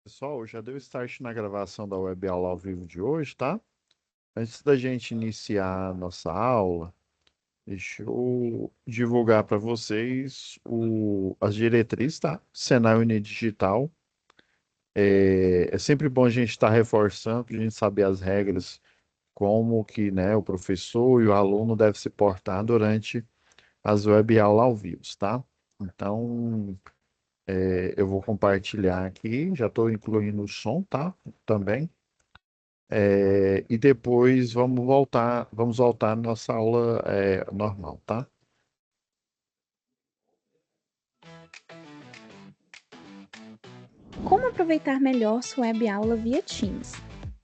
Pessoal, já deu start na gravação da web aula ao vivo de hoje, tá? Antes da gente iniciar a nossa aula, deixa eu divulgar para vocês as diretrizes, tá? Senai Unidigital. É sempre bom a gente estar reforçando, para a gente saber as regras, como que, né, o professor e o aluno devem se portar durante as web aulas ao vivo, tá? Então, eu vou compartilhar aqui, já estou incluindo o som, tá? Também. E depois vamos voltar à nossa aula normal, tá? Como aproveitar melhor sua web aula via Teams?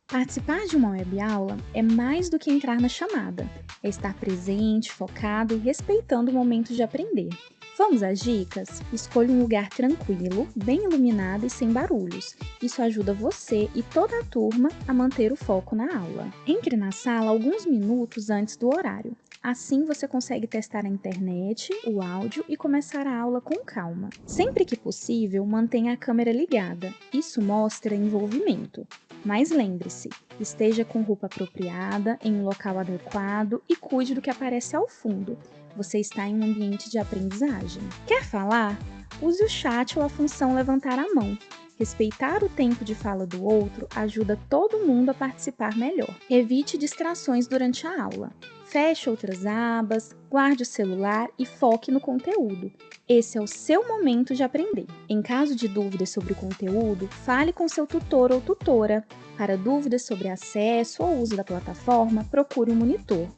Participar de uma web aula é mais do que entrar na chamada, é estar presente, focado e respeitando o momento de aprender. Vamos às dicas? Escolha um lugar tranquilo, bem iluminado e sem barulhos. Isso ajuda você e toda a turma a manter o foco na aula. Entre na sala alguns minutos antes do horário. Assim você consegue testar a internet, o áudio e começar a aula com calma. Sempre que possível, mantenha a câmera ligada. Isso mostra envolvimento. Mas lembre-se, esteja com roupa apropriada, em um local adequado e cuide do que aparece ao fundo. Você está em um ambiente de aprendizagem. Quer falar? Use o chat ou a função levantar a mão. Respeitar o tempo de fala do outro ajuda todo mundo a participar melhor. Evite distrações durante a aula. Feche outras abas, guarde o celular e foque no conteúdo. Esse é o seu momento de aprender. Em caso de dúvidas sobre o conteúdo, fale com seu tutor ou tutora. Para dúvidas sobre acesso ou uso da plataforma, procure um monitor.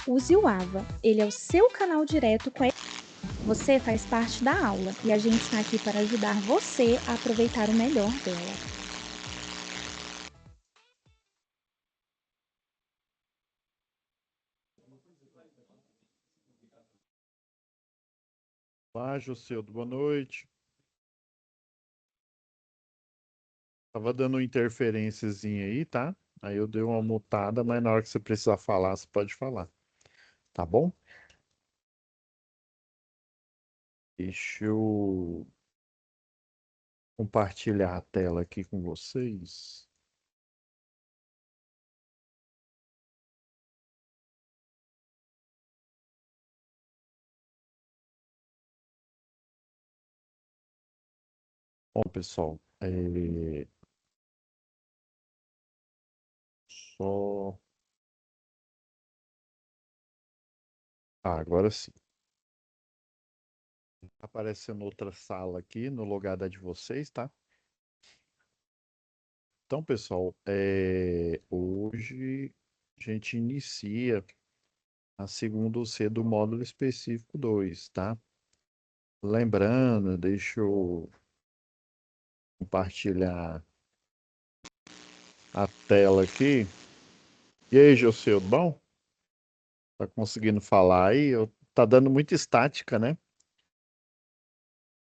Use o AVA, ele é o seu canal direto com a. Você faz parte da aula e a gente está aqui para ajudar você a aproveitar o melhor dela. Olá, Joseudo, boa noite. Tava dando uma interferênciazinha aí, tá? Aí eu dei uma mutada, mas na hora que você precisar falar, você pode falar, tá bom? Deixa eu compartilhar a tela aqui com vocês. Bom, pessoal, só. Agora sim. Tá aparecendo outra sala aqui no lugar da de vocês, tá? Então, pessoal, hoje a gente inicia a segunda C do módulo específico 2, tá? Lembrando, deixa eu compartilhar a tela aqui. E aí, Joseu, bom? Tá conseguindo falar aí? Tá dando muita estática, né?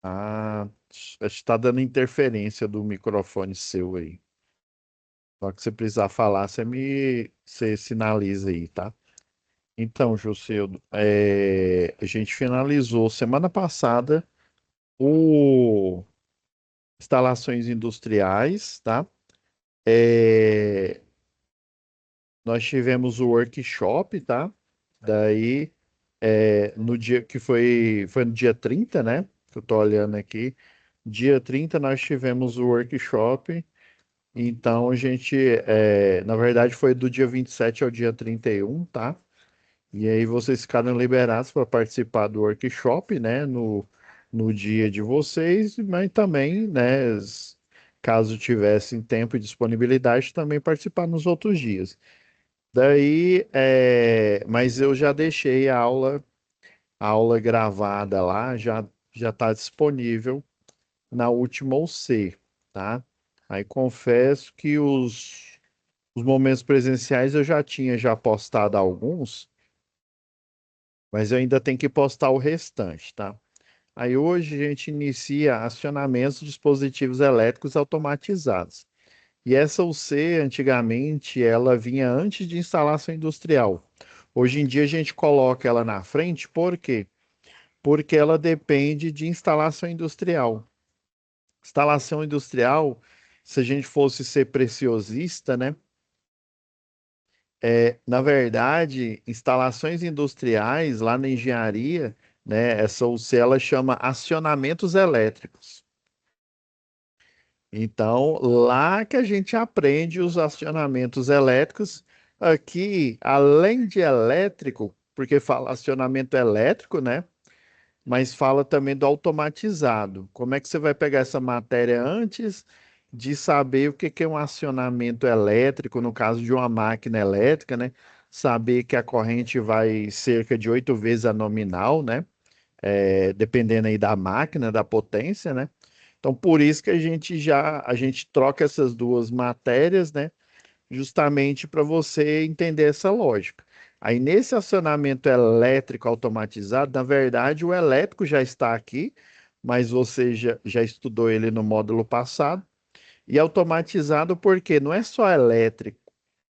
Ah, acho que tá dando interferência do microfone seu aí. Só que você precisar falar, você sinaliza aí, tá? Então, Joseudo, a gente finalizou semana passada o instalações industriais, tá? É, nós tivemos o workshop, tá? Daí, no dia que foi no dia 30, né? Que eu tô olhando aqui. Dia 30 nós tivemos o workshop. Então, na verdade, foi do dia 27 ao dia 31, tá? E aí vocês ficaram liberados para participar do workshop, né, no dia de vocês, mas também, né, caso tivessem tempo e disponibilidade, também participar nos outros dias. Daí, mas eu já deixei a aula gravada lá, já está disponível na última UC, tá? Aí confesso que os momentos presenciais eu já postado alguns, mas eu ainda tenho que postar o restante, tá? Aí hoje a gente inicia acionamentos de dispositivos elétricos automatizados. E essa UC, antigamente, ela vinha antes de instalação industrial. Hoje em dia a gente coloca ela na frente, por quê? Porque ela depende de instalação industrial. Instalação industrial, se a gente fosse ser preciosista, né? Na verdade, instalações industriais lá na engenharia, né? Essa UC ela chama acionamentos elétricos. Então, lá que a gente aprende os acionamentos elétricos. Aqui, além de elétrico, porque fala acionamento elétrico, né? Mas fala também do automatizado. Como é que você vai pegar essa matéria antes de saber o que que é um acionamento elétrico, no caso de uma máquina elétrica, né? Saber que a corrente vai cerca de 8 vezes a nominal, né? Dependendo aí da máquina, da potência, né? Então, por isso que a gente troca essas duas matérias, né? Justamente para você entender essa lógica. Aí, nesse acionamento elétrico automatizado, na verdade, o elétrico já está aqui, mas você já estudou ele no módulo passado. E automatizado porque não é só elétrico,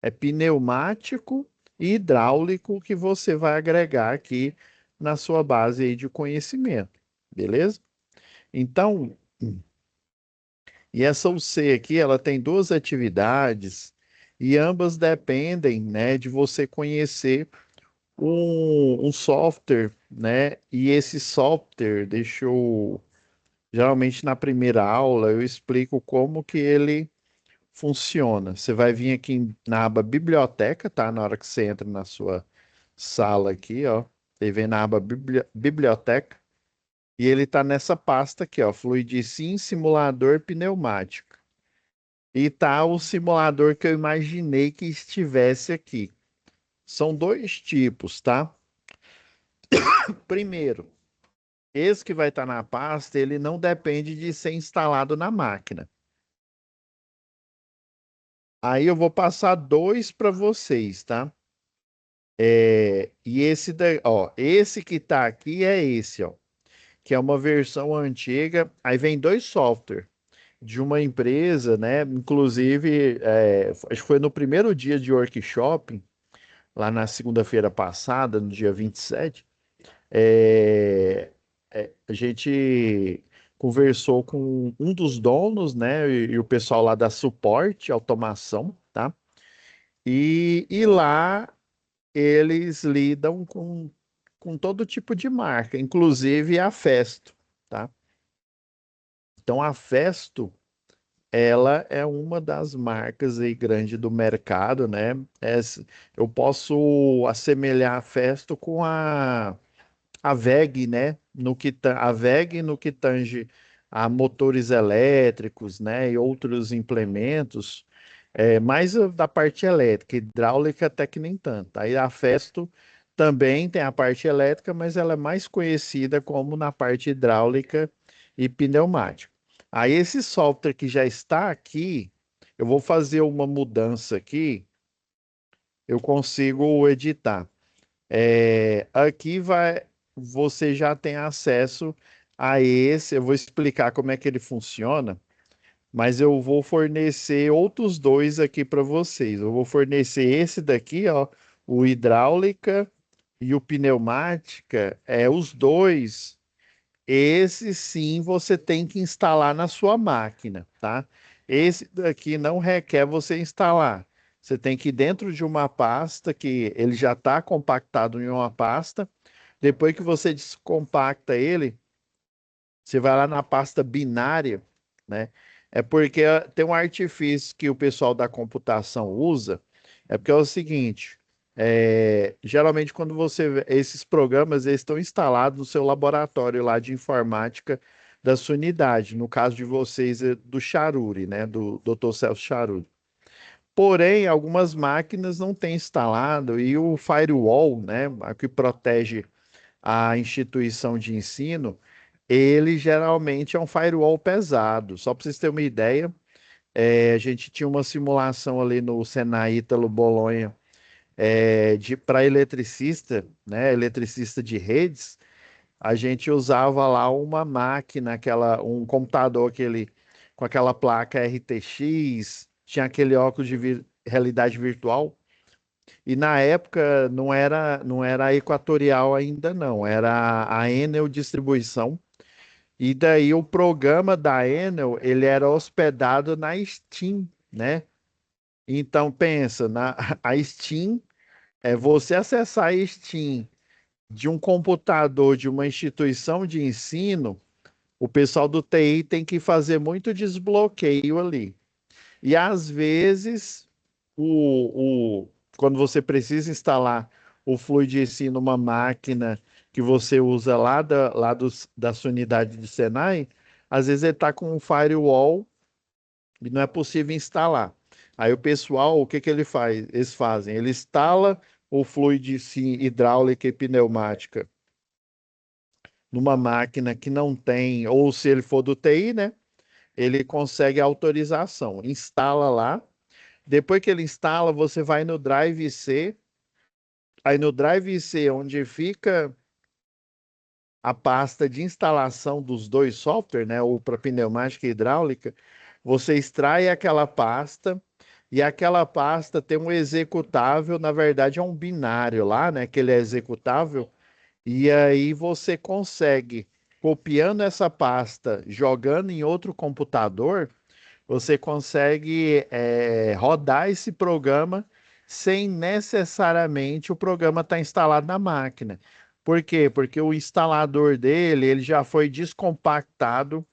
é pneumático e hidráulico que você vai agregar aqui na sua base aí de conhecimento, beleza? Então, e essa UC aqui, ela tem duas atividades e ambas dependem, né, de você conhecer um software, né? E esse software, geralmente na primeira aula eu explico como que ele funciona. Você vai vir aqui na aba biblioteca, tá? Na hora que você entra na sua sala aqui, ó, você vem na aba biblioteca e ele tá nessa pasta aqui, ó, Fluidicin Simulador Pneumático. E tá o simulador que eu imaginei que estivesse aqui. São dois tipos, tá? Primeiro, esse que vai estar na pasta, ele não depende de ser instalado na máquina. Aí eu vou passar dois para vocês, tá? E esse que tá aqui é esse, ó, que é uma versão antiga. Aí vem dois softwares de uma empresa, né? Inclusive, acho que foi no primeiro dia de workshop, lá na segunda-feira passada, no dia 27, a gente conversou com um dos donos, né, e o pessoal lá da suporte, automação, tá? E lá eles lidam com todo tipo de marca, inclusive a Festo, tá? Então a Festo, ela é uma das marcas aí grande do mercado, né? Eu posso assemelhar a Festo com a VEG, né? A VEG no que tange a motores elétricos, né? E outros implementos, mais da parte elétrica, hidráulica até que nem tanto. Aí a Festo também tem a parte elétrica, mas ela é mais conhecida como na parte hidráulica e pneumática. Aí esse software que já está aqui, eu vou fazer uma mudança aqui, eu consigo editar. Aqui você já tem acesso a esse. Eu vou explicar como é que ele funciona, mas eu vou fornecer outros dois aqui para vocês. Eu vou fornecer esse daqui, ó, o hidráulica e o pneumática. Os dois. Esse sim você tem que instalar na sua máquina, tá? Esse daqui não requer você instalar. Você tem que ir dentro de uma pasta que ele já está compactado em uma pasta. Depois que você descompacta ele, você vai lá na pasta binária, né? É porque tem um artifício que o pessoal da computação usa, é porque é o seguinte, geralmente quando esses programas eles estão instalados no seu laboratório lá de informática da sua unidade, no caso de vocês do Charuri, né? Do Dr. Celso Charuri. Porém, algumas máquinas não têm instalado e o firewall, né, a que protege a instituição de ensino, ele geralmente é um firewall pesado. Só para vocês terem uma ideia, a gente tinha uma simulação ali no Senai Ítalo Bolonha para eletricista, né, eletricista de redes. A gente usava lá uma máquina, um computador com aquela placa RTX, tinha aquele óculos de realidade virtual. E na época não era a Equatorial ainda não, era a Enel Distribuição E daí o programa da Enel, ele era hospedado na Steam, né? Então pensa, a Steam, você acessar a Steam de um computador de uma instituição de ensino, o pessoal do TI tem que fazer muito desbloqueio ali. E às vezes, quando você precisa instalar o FluidC numa máquina que você usa da sua unidade de Senai, às vezes ele está com um firewall e não é possível instalar. Aí o pessoal, o que que ele faz? Eles fazem, ele instala o FluidC hidráulica e pneumática numa máquina que não tem, ou se ele for do TI, né? Ele consegue autorização. Instala lá. Depois que ele instala, você vai no Drive C. Aí no Drive C, onde fica a pasta de instalação dos dois softwares, né, ou para pneumática e hidráulica, você extrai aquela pasta e aquela pasta tem um executável, na verdade é um binário lá, né, que ele é executável, e aí você consegue, copiando essa pasta, jogando em outro computador, você consegue rodar esse programa sem necessariamente o programa estar instalado na máquina. Por quê? Porque o instalador dele, ele já foi descompactado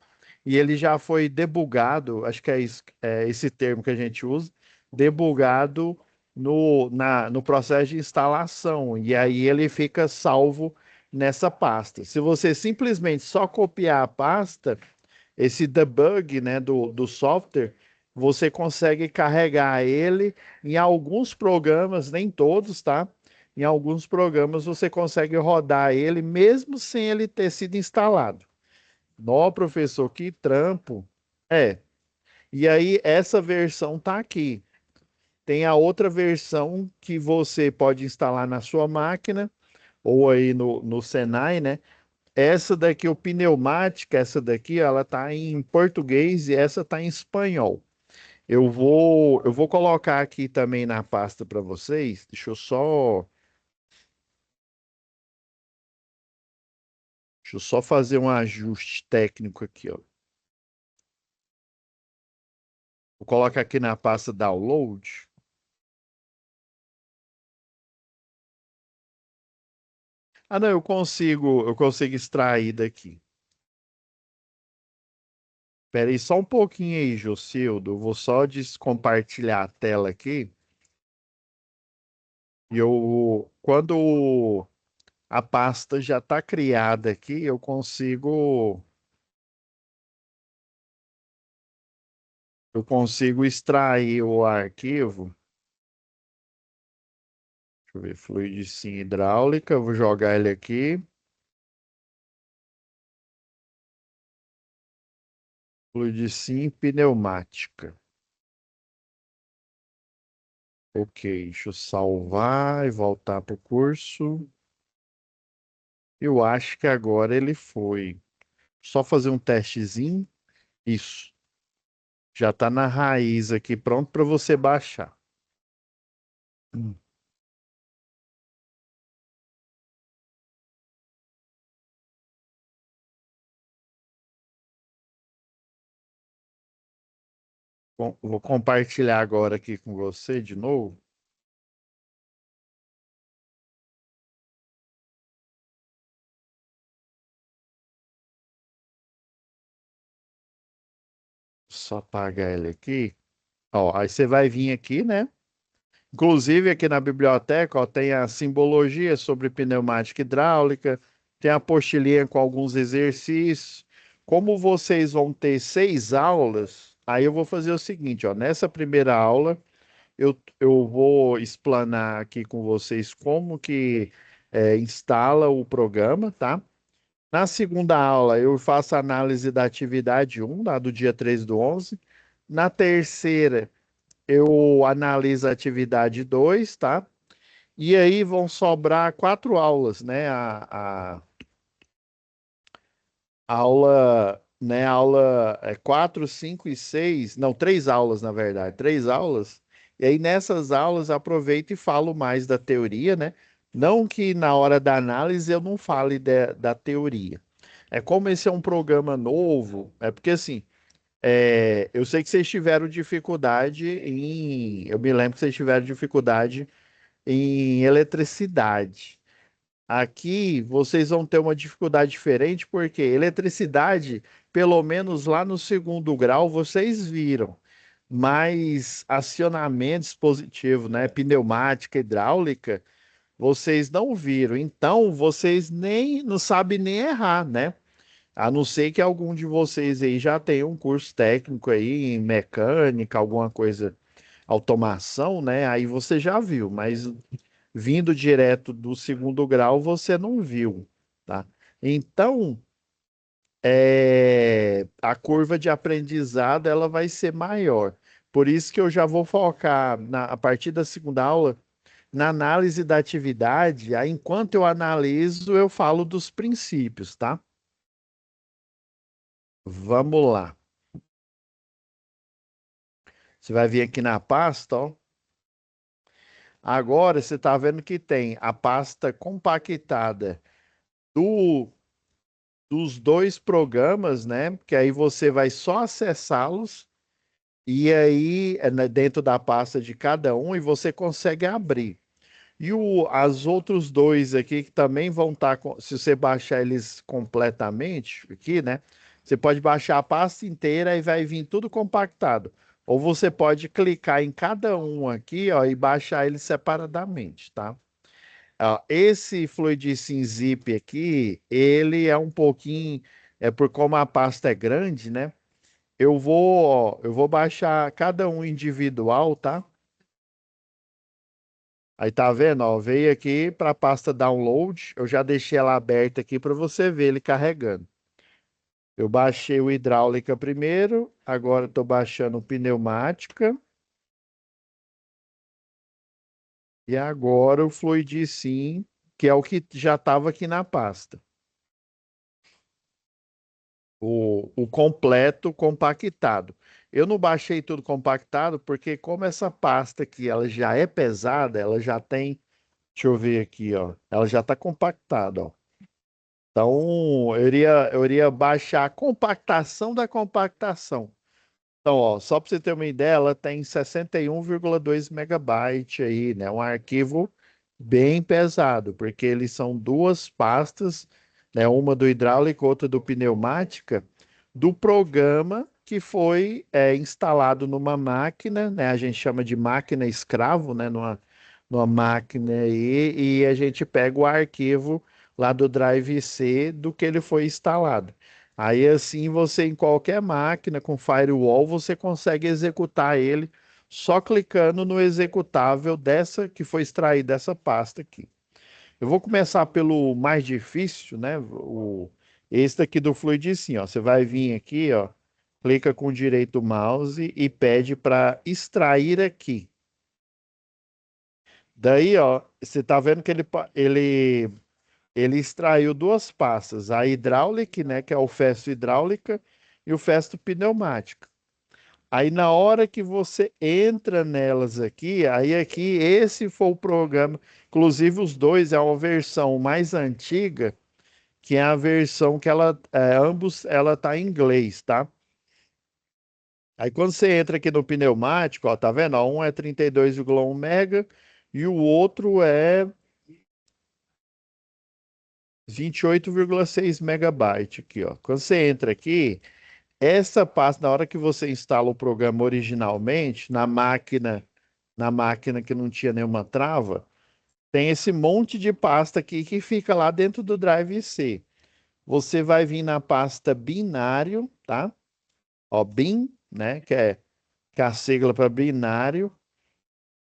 e ele já foi debugado, acho que é esse termo que a gente usa, debugado no processo de instalação. E aí ele fica salvo nessa pasta. Se você simplesmente só copiar a pasta, esse debug, né, do software, você consegue carregar ele em alguns programas, nem todos, tá? Em alguns programas você consegue rodar ele mesmo sem ele ter sido instalado. Nó, professor, que trampo. É. E aí essa versão tá aqui. Tem a outra versão que você pode instalar na sua máquina ou aí no Senai, né? Essa daqui, o pneumática, essa daqui, ela tá em português e essa tá em espanhol. Eu vou colocar aqui também na pasta para vocês. Deixa eu só fazer um ajuste técnico aqui, ó. Vou colocar aqui na pasta download. Ah, não, eu consigo extrair daqui. Espera aí só um pouquinho aí, Jocildo. Eu vou só descompartilhar a tela aqui. Quando a pasta já está criada aqui, eu consigo extrair o arquivo. Deixa eu ver, fluidicinho hidráulica, eu vou jogar ele aqui. Fluidicinho pneumática. Ok, deixa eu salvar e voltar para o curso. Eu acho que agora ele foi. Só fazer um testezinho. Isso. Já está na raiz aqui, pronto para você baixar. Hum. Bom, vou compartilhar agora aqui com você de novo. Só apagar ele aqui. Ó, aí você vai vir aqui, né? Inclusive, aqui na biblioteca, ó, tem a simbologia sobre pneumática hidráulica, tem a apostilinha com alguns exercícios. Como vocês vão ter 6 aulas, aí eu vou fazer o seguinte, ó, nessa primeira aula, eu vou explanar aqui com vocês como que instala o programa, tá? Na segunda aula, eu faço a análise da atividade 1, lá do dia 3/11. Na terceira, eu analiso a atividade 2, tá? E aí vão sobrar 4 aulas, né? A aula, né? Aula 4, 5 e 6, não, 3 aulas, na verdade, 3 aulas. E aí nessas aulas aproveito e falo mais da teoria, né? Não que na hora da análise eu não fale da teoria, É como esse é um programa novo, é porque assim, eu sei que vocês tiveram dificuldade em. Eu me lembro que vocês tiveram dificuldade em eletricidade. Aqui vocês vão ter uma dificuldade diferente, porque eletricidade, pelo menos lá no segundo grau, vocês viram. Mas acionamento dispositivo, né? Pneumática, hidráulica, vocês não viram. Então, vocês nem não sabem nem errar, né? A não ser que algum de vocês aí já tenha um curso técnico aí em mecânica, alguma coisa, automação, né? Aí você já viu, mas vindo direto do segundo grau, você não viu, tá? Então, a curva de aprendizado ela vai ser maior. Por isso que eu já vou focar a partir da segunda aula na análise da atividade. Aí, enquanto eu analiso, eu falo dos princípios, tá? Vamos lá. Você vai vir aqui na pasta, ó. Agora você está vendo que tem a pasta compactada do, dos dois programas, né? Que aí você vai só acessá-los e aí dentro da pasta de cada um e você consegue abrir. E as outros dois aqui que também vão estar, se você baixar eles completamente aqui, né? Você pode baixar a pasta inteira e vai vir tudo compactado. Ou você pode clicar em cada um aqui, ó, e baixar eles separadamente, tá? Ó, esse Fluidisim Zip aqui, ele é um pouquinho, por como a pasta é grande, né? Eu vou baixar cada um individual, tá? Aí tá vendo, ó, veio aqui para a pasta download, eu já deixei ela aberta aqui para você ver ele carregando. Eu baixei o hidráulica primeiro, agora estou baixando o pneumática e agora o Fluidisim, que é o que já estava aqui na pasta. O completo compactado. Eu não baixei tudo compactado porque como essa pasta aqui ela já é pesada, ela já tem, deixa eu ver aqui, ó, ela já está compactada, ó. Então, eu iria baixar a compactação da compactação. Então, ó, só para você ter uma ideia, ela tem 61,2 megabytes aí, né? Um arquivo bem pesado, porque eles são duas pastas, né? Uma do hidráulico, outra do pneumática, do programa que foi instalado numa máquina, né? A gente chama de máquina escravo, né? Numa máquina aí, e a gente pega o arquivo lá do Drive C do que ele foi instalado. Aí assim você em qualquer máquina com firewall você consegue executar ele só clicando no executável dessa que foi extraído dessa pasta aqui. Eu vou começar pelo mais difícil, né? Esse daqui do Fluidisim, ó. Você vai vir aqui, ó, clica com o direito mouse e pede para extrair aqui. Daí, ó, você tá vendo que ele extraiu duas pastas, a hidráulica, né, que é o festo hidráulica, e o festo pneumática. Aí na hora que você entra nelas aqui, aí aqui esse foi o programa, inclusive os dois é uma versão mais antiga, que é a versão que ambos ela tá em inglês, tá? Aí quando você entra aqui no pneumático, ó, tá vendo? Ó, um é 32,1 mega e o outro é 28,6 megabyte aqui, ó. Quando você entra aqui, essa pasta, na hora que você instala o programa originalmente, na máquina que não tinha nenhuma trava, tem esse monte de pasta aqui que fica lá dentro do Drive C. Você vai vir na pasta binário, tá? Ó, bin, né? Que é a sigla para binário.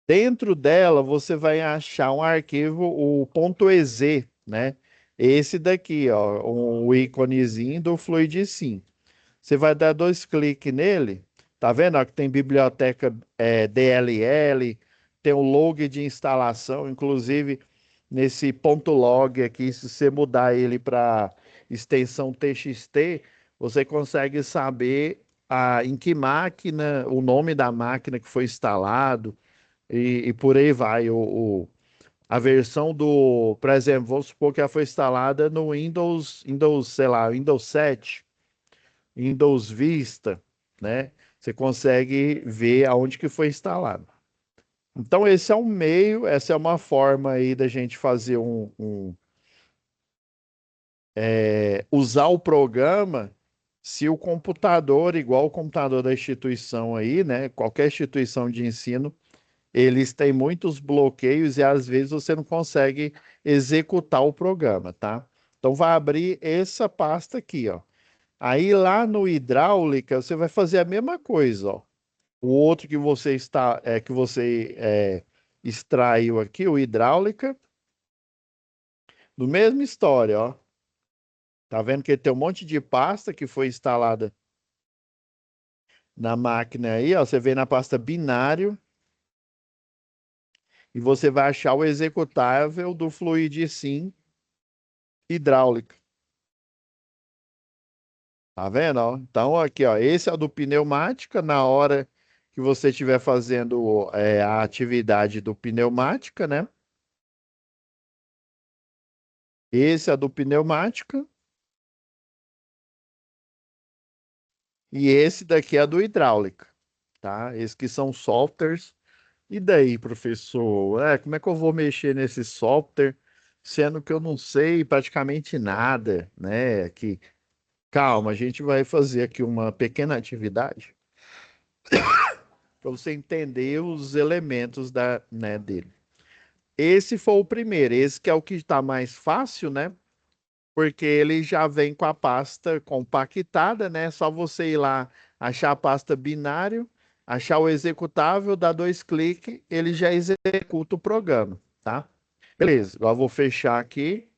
Dentro dela, você vai achar um arquivo, o .ez, né? Esse daqui, ó, o íconezinho do Fluidisim. Você vai dar dois cliques nele, tá vendo? Ó, que tem biblioteca DLL, tem o log de instalação, inclusive nesse ponto .log aqui, se você mudar ele para extensão TXT, você consegue saber em que máquina, o nome da máquina que foi instalado e por aí vai A versão do, por exemplo, vamos supor que ela foi instalada no Windows, sei lá, Windows 7, Windows Vista, né? Você consegue ver aonde que foi instalado. Então, esse é um meio, essa é uma forma aí da gente fazer usar o programa se o computador, igual o computador da instituição aí, né? Qualquer instituição de ensino, eles têm muitos bloqueios e às vezes você não consegue executar o programa, tá? Então vai abrir essa pasta aqui, ó. Aí lá no hidráulica você vai fazer a mesma coisa, ó. O outro que você extraiu aqui, o hidráulica, do mesma história, ó. Tá vendo que tem um monte de pasta que foi instalada na máquina aí, ó. Você vem na pasta binário e você vai achar o executável do Fluidisim hidráulica. Tá vendo, ó? Então aqui, ó, esse é o do pneumática. Na hora que você estiver fazendo a atividade do pneumática, né? Esse é do pneumática e esse daqui é do hidráulica, tá? Esses que são softwares. E daí, professor? Como é que eu vou mexer nesse software, sendo que eu não sei praticamente nada, né? Calma, a gente vai fazer aqui uma pequena atividade para você entender os elementos dele. Esse foi o primeiro, esse que é o que está mais fácil, né? Porque ele já vem com a pasta compactada, né? Só você ir lá, achar a pasta binário, achar o executável, dar dois cliques, ele já executa o programa, tá? Beleza, agora eu vou fechar aqui.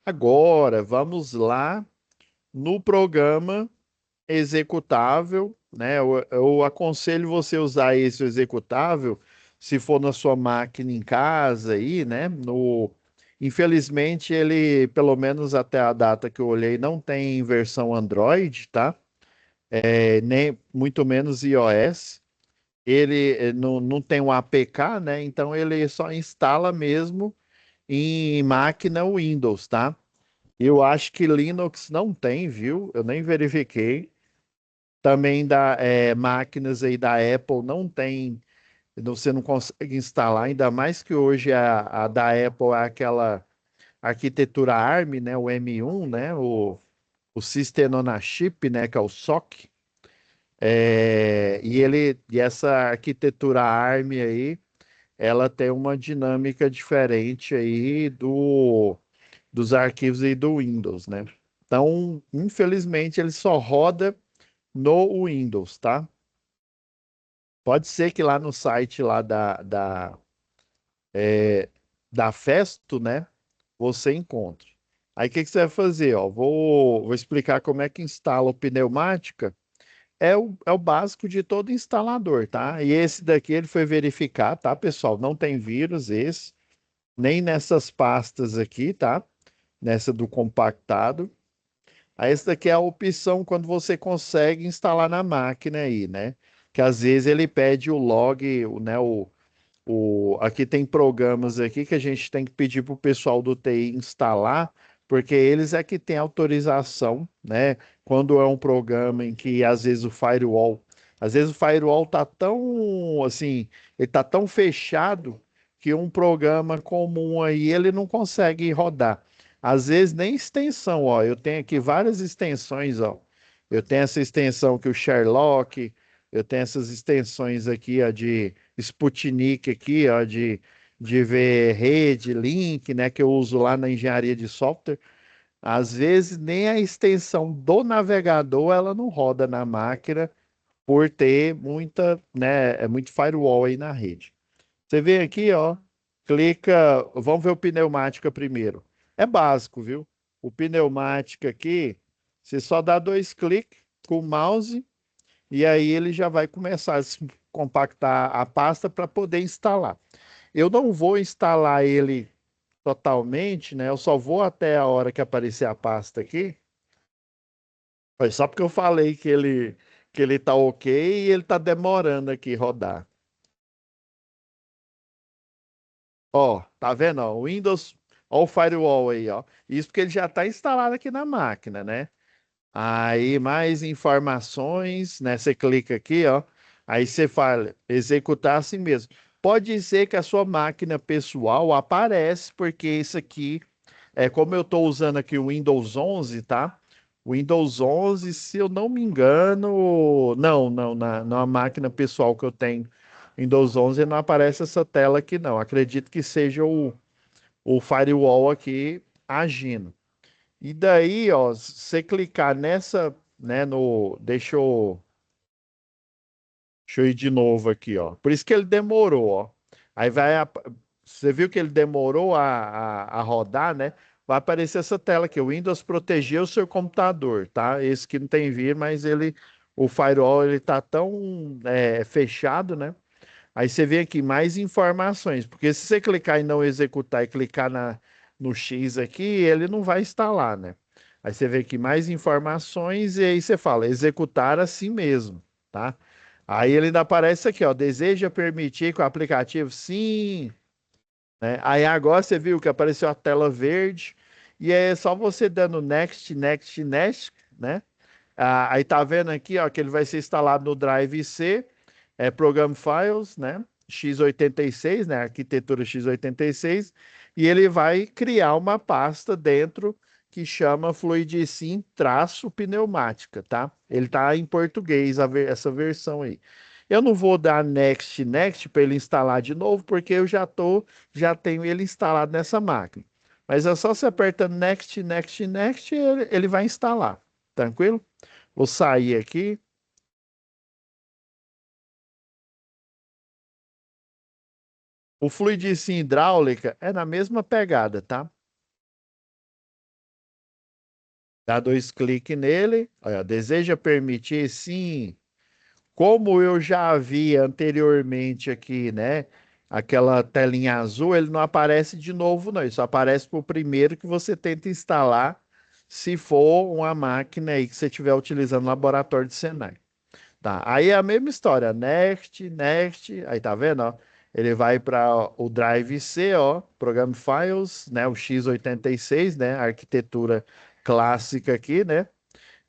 Agora, vamos lá no programa executável, né? Eu aconselho você usar esse executável se for na sua máquina em casa aí, né? Infelizmente, ele, pelo menos até a data que eu olhei, não tem versão Android, tá? Nem muito menos iOS. Ele não tem um APK, né? Então ele só instala mesmo em máquina Windows, tá? Eu acho que Linux não tem, viu? Eu nem verifiquei. Também máquinas aí da Apple não tem, você não consegue instalar, ainda mais que hoje a da Apple é aquela arquitetura ARM, né, o M1, né, o System on a Chip, né, que é o SoC. E essa arquitetura ARM aí, ela tem uma dinâmica diferente aí dos arquivos aí do Windows, né? Então, infelizmente, ele só roda no Windows, tá? Pode ser que lá no site lá da Festo, né, você encontre. Aí o que que você vai fazer? Ó, vou explicar como é que instala o pneumática. É o básico de todo instalador, tá? E esse daqui ele foi verificar, tá, pessoal? Não tem vírus esse, nem nessas pastas aqui, tá? Nessa do compactado. Aí esse daqui é a opção quando você consegue instalar na máquina aí, né? Que às vezes ele pede o log, né, aqui tem programas aqui que a gente tem que pedir para o pessoal do TI instalar, porque eles é que têm autorização, né? Quando é um programa em que às vezes o firewall tá tão assim, ele tá tão fechado que um programa comum aí ele não consegue rodar. Às vezes nem extensão, ó. Eu tenho aqui várias extensões, ó. Eu tenho essa extensão que o Sherlock, eu tenho essas extensões aqui, ó, de Sputnik aqui, ó, de ver rede, link, né, que eu uso lá na engenharia de software. Às vezes nem a extensão do navegador ela não roda na máquina por ter muito firewall aí na rede. Você vem aqui, ó, clica, vamos ver o pneumática primeiro. É básico, viu? O pneumática aqui, você só dá dois cliques com o mouse e aí ele já vai começar a se compactar a pasta para poder instalar. Eu não vou instalar ele totalmente, né? Eu só vou até a hora que aparecer a pasta aqui. Foi só porque eu falei que ele tá ok e ele tá demorando aqui rodar. Ó, tá vendo? Ó, o Windows, ó o firewall aí, ó. Isso porque ele já tá instalado aqui na máquina, né? Aí, mais informações, né? Você clica aqui, ó. Aí você fala, executar assim mesmo. Pode ser que a sua máquina pessoal aparece, porque isso aqui é como eu estou usando aqui o Windows 11, tá? O Windows 11, se eu não me engano, não, na máquina pessoal que eu tenho, Windows 11 não aparece essa tela aqui, não. Acredito que seja o firewall aqui agindo. E daí, ó, se você clicar nessa, né, deixa eu ir de novo aqui, ó. Por isso que ele demorou, ó. Aí vai, você viu que ele demorou a rodar, né? Vai aparecer essa tela aqui, o Windows protegeu o seu computador, tá? Esse que não tem vírus, mas o firewall, ele tá tão fechado, né? Aí você vê aqui mais informações, porque se você clicar em não executar e clicar no X aqui, ele não vai instalar, né? Aí você vê aqui mais informações e aí você fala executar assim mesmo, tá? Aí ele ainda aparece aqui, ó, deseja permitir que o aplicativo sim, né? Aí agora você viu que apareceu a tela verde e é só você dando next, next, next, né? Aí tá vendo aqui, ó, que ele vai ser instalado no Drive C, Program Files, né? x86, né? Arquitetura x86, e ele vai criar uma pasta dentro que chama Fluidicin traço pneumática, tá? Ele tá em português, essa versão aí. Eu não vou dar next, next para ele instalar de novo, porque já tenho ele instalado nessa máquina. Mas é só você apertando next, next, next, ele vai instalar. Tranquilo? Vou sair aqui. O fluidice hidráulica é na mesma pegada, tá? Dá dois cliques nele. Olha, deseja permitir, sim. Como eu já havia anteriormente aqui, né? Aquela telinha azul, ele não aparece de novo, não. Ele só aparece para o primeiro que você tenta instalar, se for uma máquina aí que você estiver utilizando no laboratório de Senai. Tá, aí é a mesma história, next, next, aí tá vendo, ó? Ele vai para o Drive C, ó, Program Files, né, o x86, né, a arquitetura clássica aqui, né?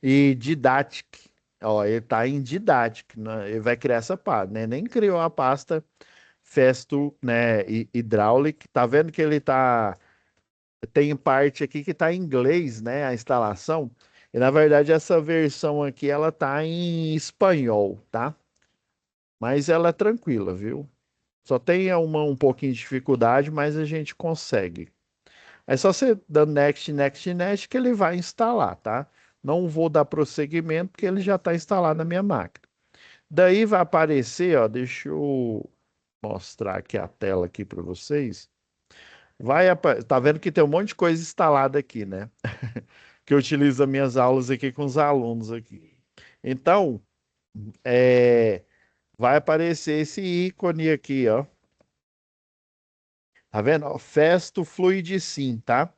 E Didactic, ó, ele tá em Didactic, né? Ele vai criar essa pasta, né? Nem criou a pasta Festo, né, Hydraulic, tá vendo que ele tem parte aqui que tá em inglês, né, a instalação. E na verdade essa versão aqui ela tá em espanhol, tá? Mas ela é tranquila, viu? Só tem um pouquinho de dificuldade, mas a gente consegue. É só você dando next, next, next que ele vai instalar, tá? Não vou dar prosseguimento porque ele já está instalado na minha máquina. Daí vai aparecer, ó, deixa eu mostrar aqui a tela aqui para vocês. Tá vendo que tem um monte de coisa instalada aqui, né? Que eu utilizo as minhas aulas aqui com os alunos aqui. Então, é, vai aparecer esse ícone aqui, ó. Tá vendo? Ó, Festo Fluidicin, tá?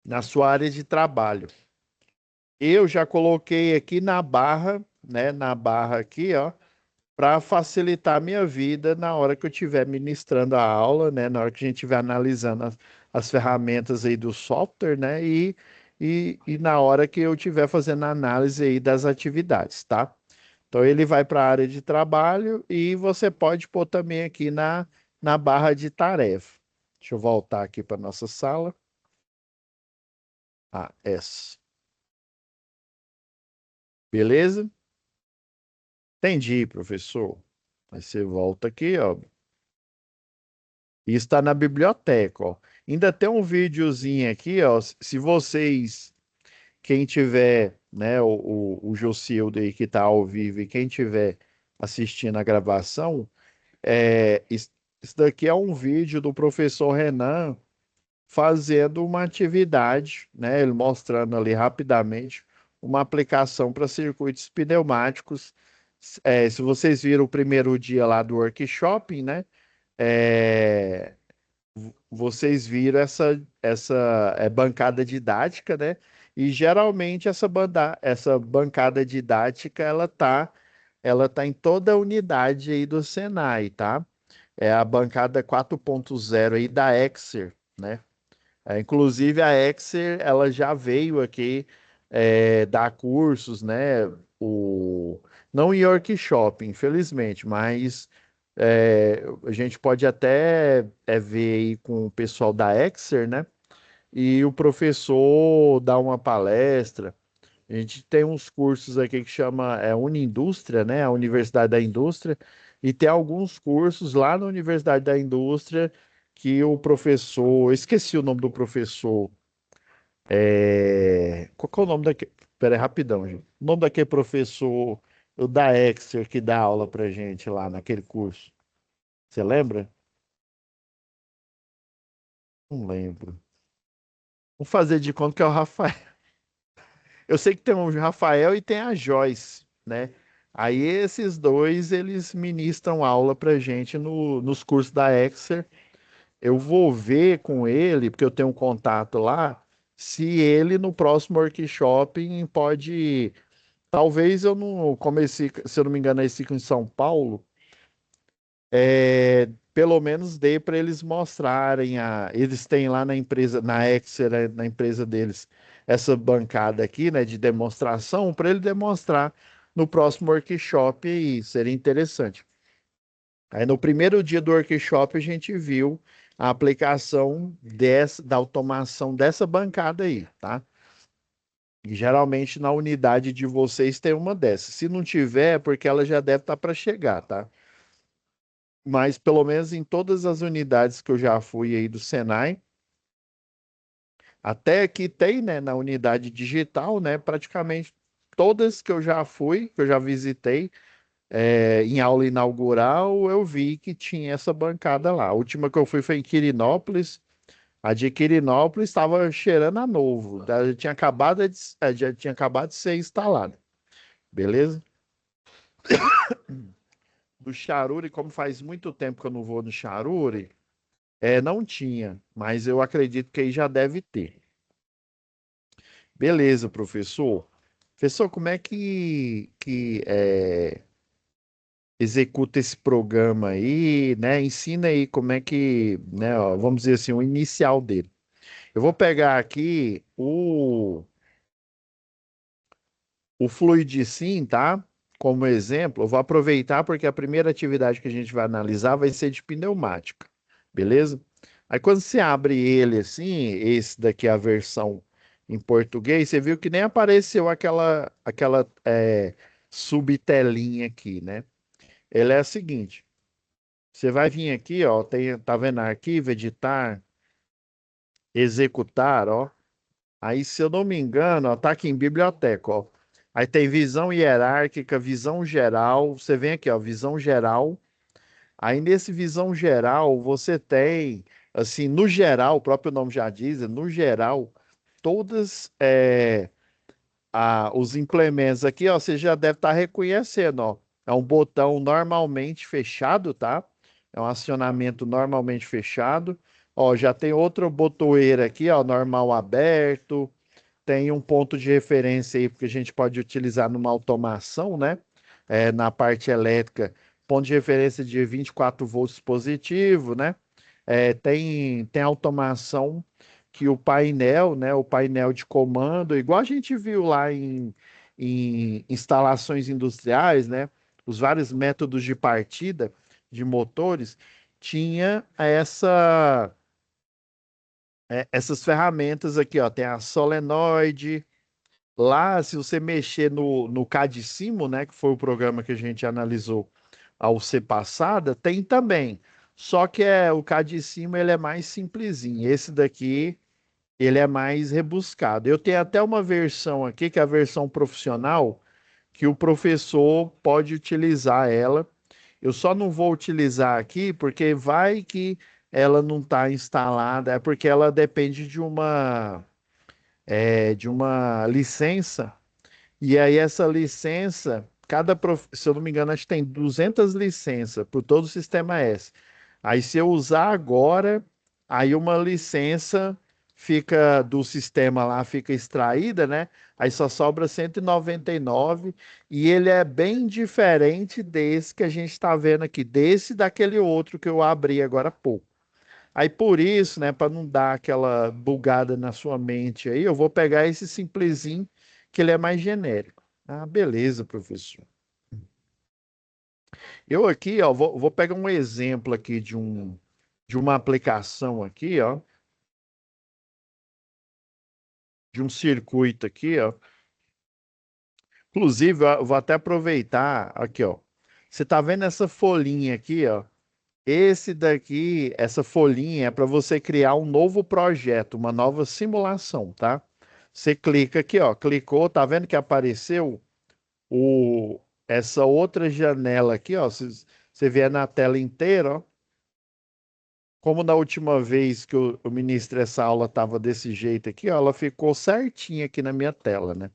Na sua área de trabalho. Eu já coloquei aqui na barra, né? Na barra aqui, ó, para facilitar a minha vida na hora que eu estiver ministrando a aula, né? Na hora que a gente estiver analisando as ferramentas aí do software, né? E na hora que eu estiver fazendo a análise aí das atividades, tá? Então ele vai para a área de trabalho e você pode pôr também aqui na barra de tarefa. Deixa eu voltar aqui para nossa sala. Ah, essa. Beleza? Entendi, professor. Aí você volta aqui, ó. E está na biblioteca, ó. Ainda tem um videozinho aqui, ó. Se vocês, quem tiver, né, o Jocildo aí que está ao vivo e quem tiver assistindo a gravação, isso daqui é um vídeo do professor Renan fazendo uma atividade, né? Ele mostrando ali rapidamente uma aplicação para circuitos pneumáticos. Se vocês viram o primeiro dia lá do workshop, né? É, vocês viram essa bancada didática, né? E geralmente essa bancada didática ela tá em toda a unidade aí do Senai, tá? É a bancada 4.0 aí da Exer, né? Inclusive a Exer, ela já veio aqui dar cursos, né? O, não em workshop, infelizmente, mas a gente pode até ver aí com o pessoal da Exer, né? E o professor dá uma palestra. A gente tem uns cursos aqui que chama Uniindústria, né? A Universidade da Indústria, e tem alguns cursos lá na Universidade da Indústria que o professor, eu esqueci o nome do professor, qual que é o nome daquele? Pera aí, rapidão, gente. O nome daquele professor, o da Exer, que dá aula pra gente lá naquele curso. Você lembra? Não lembro. Vamos fazer de conta que é o Rafael. Eu sei que tem o Rafael e tem a Joyce, né? Aí esses dois, eles ministram aula pra gente nos cursos da Exer. Eu vou ver com ele, porque eu tenho um contato lá, se ele no próximo workshop pode. Talvez eu não comece, se eu não me engano, esse fica em São Paulo. Pelo menos dê para eles mostrarem eles têm lá na empresa, na Exer, na empresa deles, essa bancada aqui, né, de demonstração, para ele demonstrar no próximo workshop e seria interessante. Aí no primeiro dia do workshop a gente viu a aplicação da automação dessa bancada aí, tá? E geralmente na unidade de vocês tem uma dessas. Se não tiver, é porque ela já deve estar para chegar, tá? Mas pelo menos em todas as unidades que eu já fui aí do Senai, até que tem, né, na unidade digital, né, praticamente todas que eu já fui, que eu já visitei, em aula inaugural, eu vi que tinha essa bancada lá. A última que eu fui foi em Quirinópolis. A de Quirinópolis estava cheirando a novo, já tinha acabado de ser instalada, beleza? Do Charuri, como faz muito tempo que eu não vou no Charuri, não tinha, mas eu acredito que aí já deve ter. Beleza, professor. Professor, como é que executa esse programa aí, né? Ensina aí como é que, né, ó, vamos dizer assim, o inicial dele. Eu vou pegar aqui o Fluidicin, tá? Como exemplo, eu vou aproveitar porque a primeira atividade que a gente vai analisar vai ser de pneumática, beleza? Aí quando você abre ele assim, esse daqui é a versão em português, você viu que nem apareceu aquela subtelinha aqui, né? Ele é a seguinte, você vai vir aqui, ó, tá vendo arquivo, editar, executar, ó. Aí, se eu não me engano, ó, tá aqui em biblioteca, ó. Aí tem visão hierárquica, visão geral. Você vem aqui, ó, visão geral. Aí nesse visão geral, você tem, assim, no geral, o próprio nome já diz, no geral, todas os implementos aqui, ó, você já deve estar reconhecendo, ó. É um botão normalmente fechado, tá? É um acionamento normalmente fechado. Ó, já tem outra botoeira aqui, ó, normal aberto. Tem um ponto de referência aí, porque a gente pode utilizar numa automação, né? Na parte elétrica, ponto de referência de 24 volts positivo, né? Tem automação que o painel, né? O painel de comando, igual a gente viu lá em instalações industriais, né? Os vários métodos de partida de motores, tinha essas ferramentas aqui, ó. Tem a solenoide. Lá, se você mexer no Cadicimo, né, que foi o programa que a gente analisou ao ser passada, tem também. Só que o Cadicimo ele é mais simplesinho. Esse daqui ele é mais rebuscado. Eu tenho até uma versão aqui, que é a versão profissional, que o professor pode utilizar ela. Eu só não vou utilizar aqui porque vai que ela não está instalada, é porque ela depende de uma licença. E aí essa licença, se eu não me engano, acho que tem 200 licenças por todo o sistema S. Aí se eu usar agora, aí uma licença fica do sistema lá, fica extraída, né? Aí só sobra 199 e ele é bem diferente desse que a gente está vendo aqui, desse e daquele outro que eu abri agora há pouco. Aí por isso, né, para não dar aquela bugada na sua mente aí, eu vou pegar esse simplesinho que ele é mais genérico. Ah, beleza, professor. Eu aqui, ó, vou pegar um exemplo aqui de uma aplicação aqui, ó, de um circuito aqui, ó. Inclusive, ó, eu vou até aproveitar aqui, ó. Você tá vendo essa folhinha aqui, ó? Esse daqui, essa folhinha é para você criar um novo projeto, uma nova simulação, tá? Você clica aqui, ó, clicou, tá vendo que apareceu essa outra janela aqui, ó. Se você vier na tela inteira, ó, como na última vez que eu ministrei essa aula estava desse jeito aqui, ó, ela ficou certinha aqui na minha tela, né?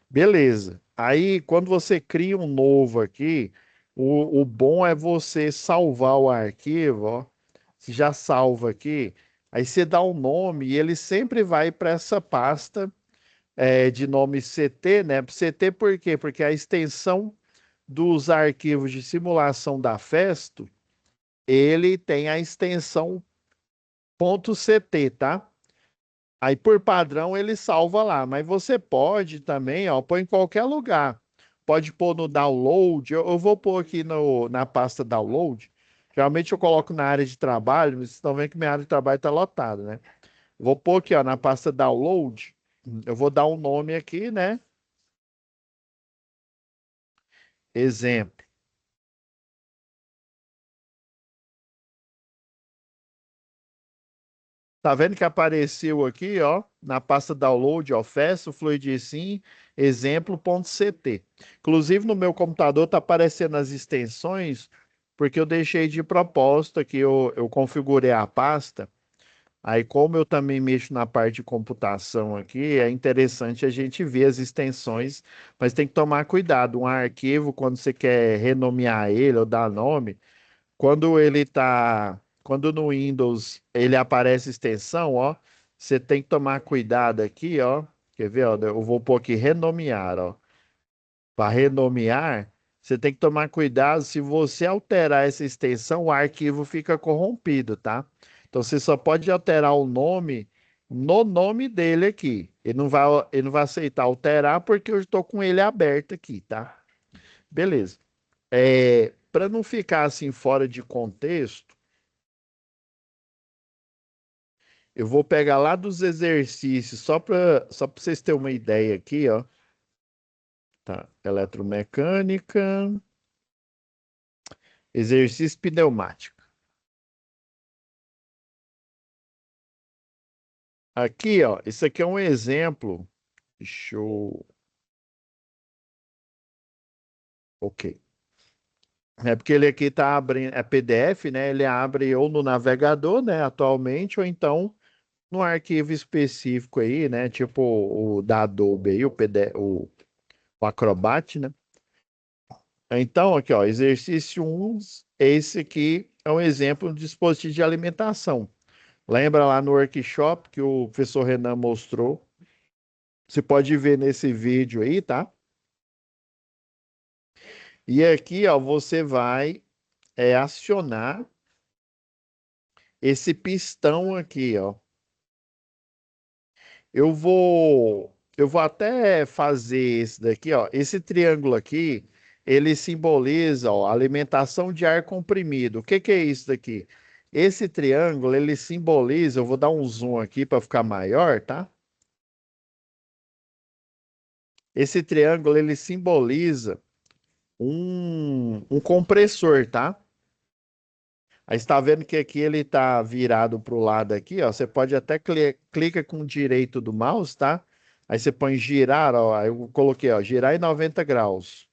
Beleza. Aí, quando você cria um novo aqui, o bom é você salvar o arquivo, ó. Você já salva aqui, aí você dá um nome e ele sempre vai para essa pasta de nome CT, né? CT por quê? Porque a extensão dos arquivos de simulação da Festo, ele tem a extensão .ct, tá? Aí, por padrão, ele salva lá, mas você pode também, ó, pôr em qualquer lugar. Pode pôr no download, eu vou pôr aqui na pasta download. Geralmente eu coloco na área de trabalho, vocês estão vendo que minha área de trabalho está lotada, né? Vou pôr aqui, ó, na pasta download. Eu vou dar um nome aqui, né? Exemplo. Tá vendo que apareceu aqui, ó, na pasta download, ó, Festo, Fluid Sim, exemplo.ct. Inclusive no meu computador tá aparecendo as extensões, porque eu deixei de propósito aqui, eu configurei a pasta. Aí, como eu também mexo na parte de computação aqui, é interessante a gente ver as extensões, mas tem que tomar cuidado. Um arquivo, quando você quer renomear ele ou dar nome, quando no Windows ele aparece extensão, ó, você tem que tomar cuidado aqui, ó. Quer ver, ó? Eu vou pôr aqui renomear, ó. Para renomear, você tem que tomar cuidado. Se você alterar essa extensão, o arquivo fica corrompido, tá? Então você só pode alterar o nome no nome dele aqui. Ele não vai aceitar alterar porque eu estou com ele aberto aqui, tá? Beleza. Para não ficar assim fora de contexto, eu vou pegar lá dos exercícios, só para vocês terem uma ideia aqui, ó. Tá. Eletromecânica, exercício pneumático. Aqui, ó, isso aqui é um exemplo. Deixa eu. Ok. É porque ele aqui está abrindo, é PDF, né? Ele abre ou no navegador, né, atualmente, ou então no arquivo específico aí, né? Tipo o da Adobe aí, o PDF, o Acrobat, né? Então, aqui, ó, exercício 1, esse aqui é um exemplo de dispositivo de alimentação. Lembra lá no workshop que o professor Renan mostrou? Você pode ver nesse vídeo aí, tá? E aqui, ó, você vai acionar esse pistão aqui, ó. Eu vou até fazer esse daqui, ó. Esse triângulo aqui, ele simboliza, ó, alimentação de ar comprimido. O que que é isso daqui? Esse triângulo, ele simboliza, eu vou dar um zoom aqui para ficar maior, tá? Esse triângulo, ele simboliza um compressor, tá? Aí está vendo que aqui ele está virado para o lado aqui, ó. Você pode até clica com o direito do mouse, tá? Aí você põe girar, ó. Aí eu coloquei, ó, girar em 90 graus.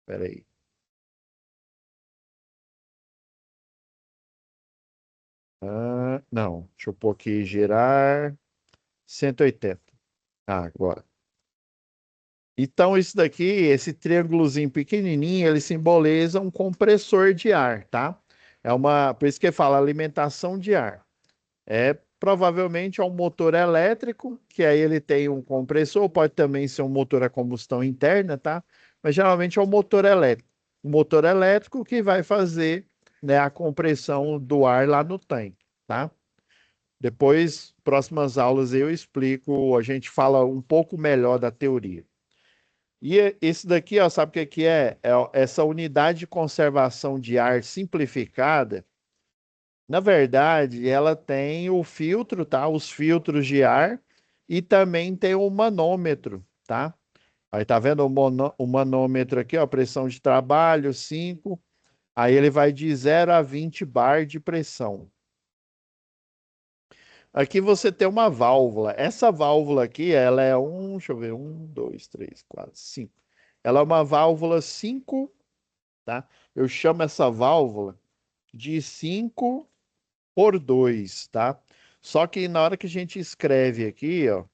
Espera aí. Ah, não, deixa eu pôr aqui girar 180. Ah, agora. Então, isso daqui, esse triângulozinho pequenininho, ele simboliza um compressor de ar, tá? Por isso que fala alimentação de ar. É provavelmente é um motor elétrico, que aí ele tem um compressor, pode também ser um motor a combustão interna, tá? Mas geralmente é um motor elétrico. Um motor elétrico que vai fazer, né, a compressão do ar lá no tanque, tá? Depois, próximas aulas eu explico, a gente fala um pouco melhor da teoria. E esse daqui, ó, sabe o que que é? É essa unidade de conservação de ar simplificada. Na verdade, ela tem o filtro, tá? Os filtros de ar e também tem o manômetro, tá? Aí tá vendo o manômetro aqui, ó, pressão de trabalho, 5. Aí ele vai de 0 a 20 bar de pressão. Aqui você tem uma válvula. Essa válvula aqui, ela é deixa eu ver, 1, 2, 3, 4, 5. Ela é uma válvula 5, tá? Eu chamo essa válvula de 5 por 2, tá? Só que na hora que a gente escreve aqui, ó,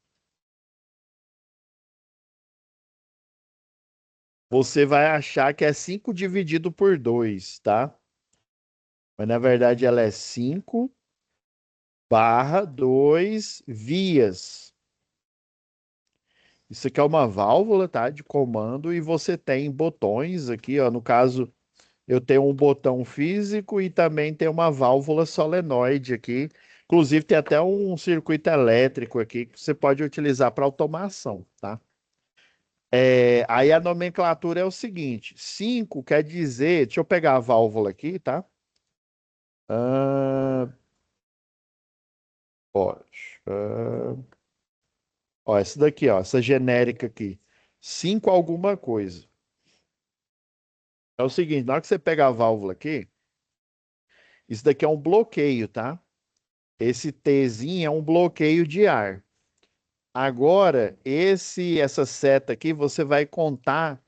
você vai achar que é 5 dividido por 2, tá? Mas na verdade ela é 5/2 vias. Isso aqui é uma válvula, tá? De comando e você tem botões aqui, ó. No caso, eu tenho um botão físico e também tem uma válvula solenoide aqui. Inclusive, tem até um circuito elétrico aqui que você pode utilizar para automação, tá? Aí a nomenclatura é o seguinte: 5 quer dizer, deixa eu pegar a válvula aqui, tá? Ah, ó, ó, essa daqui, ó, essa genérica aqui. 5 alguma coisa. É o seguinte, na hora que você pega a válvula aqui, isso daqui é um bloqueio, tá? Esse Tzinho é um bloqueio de ar. Agora, essa seta aqui, você vai contar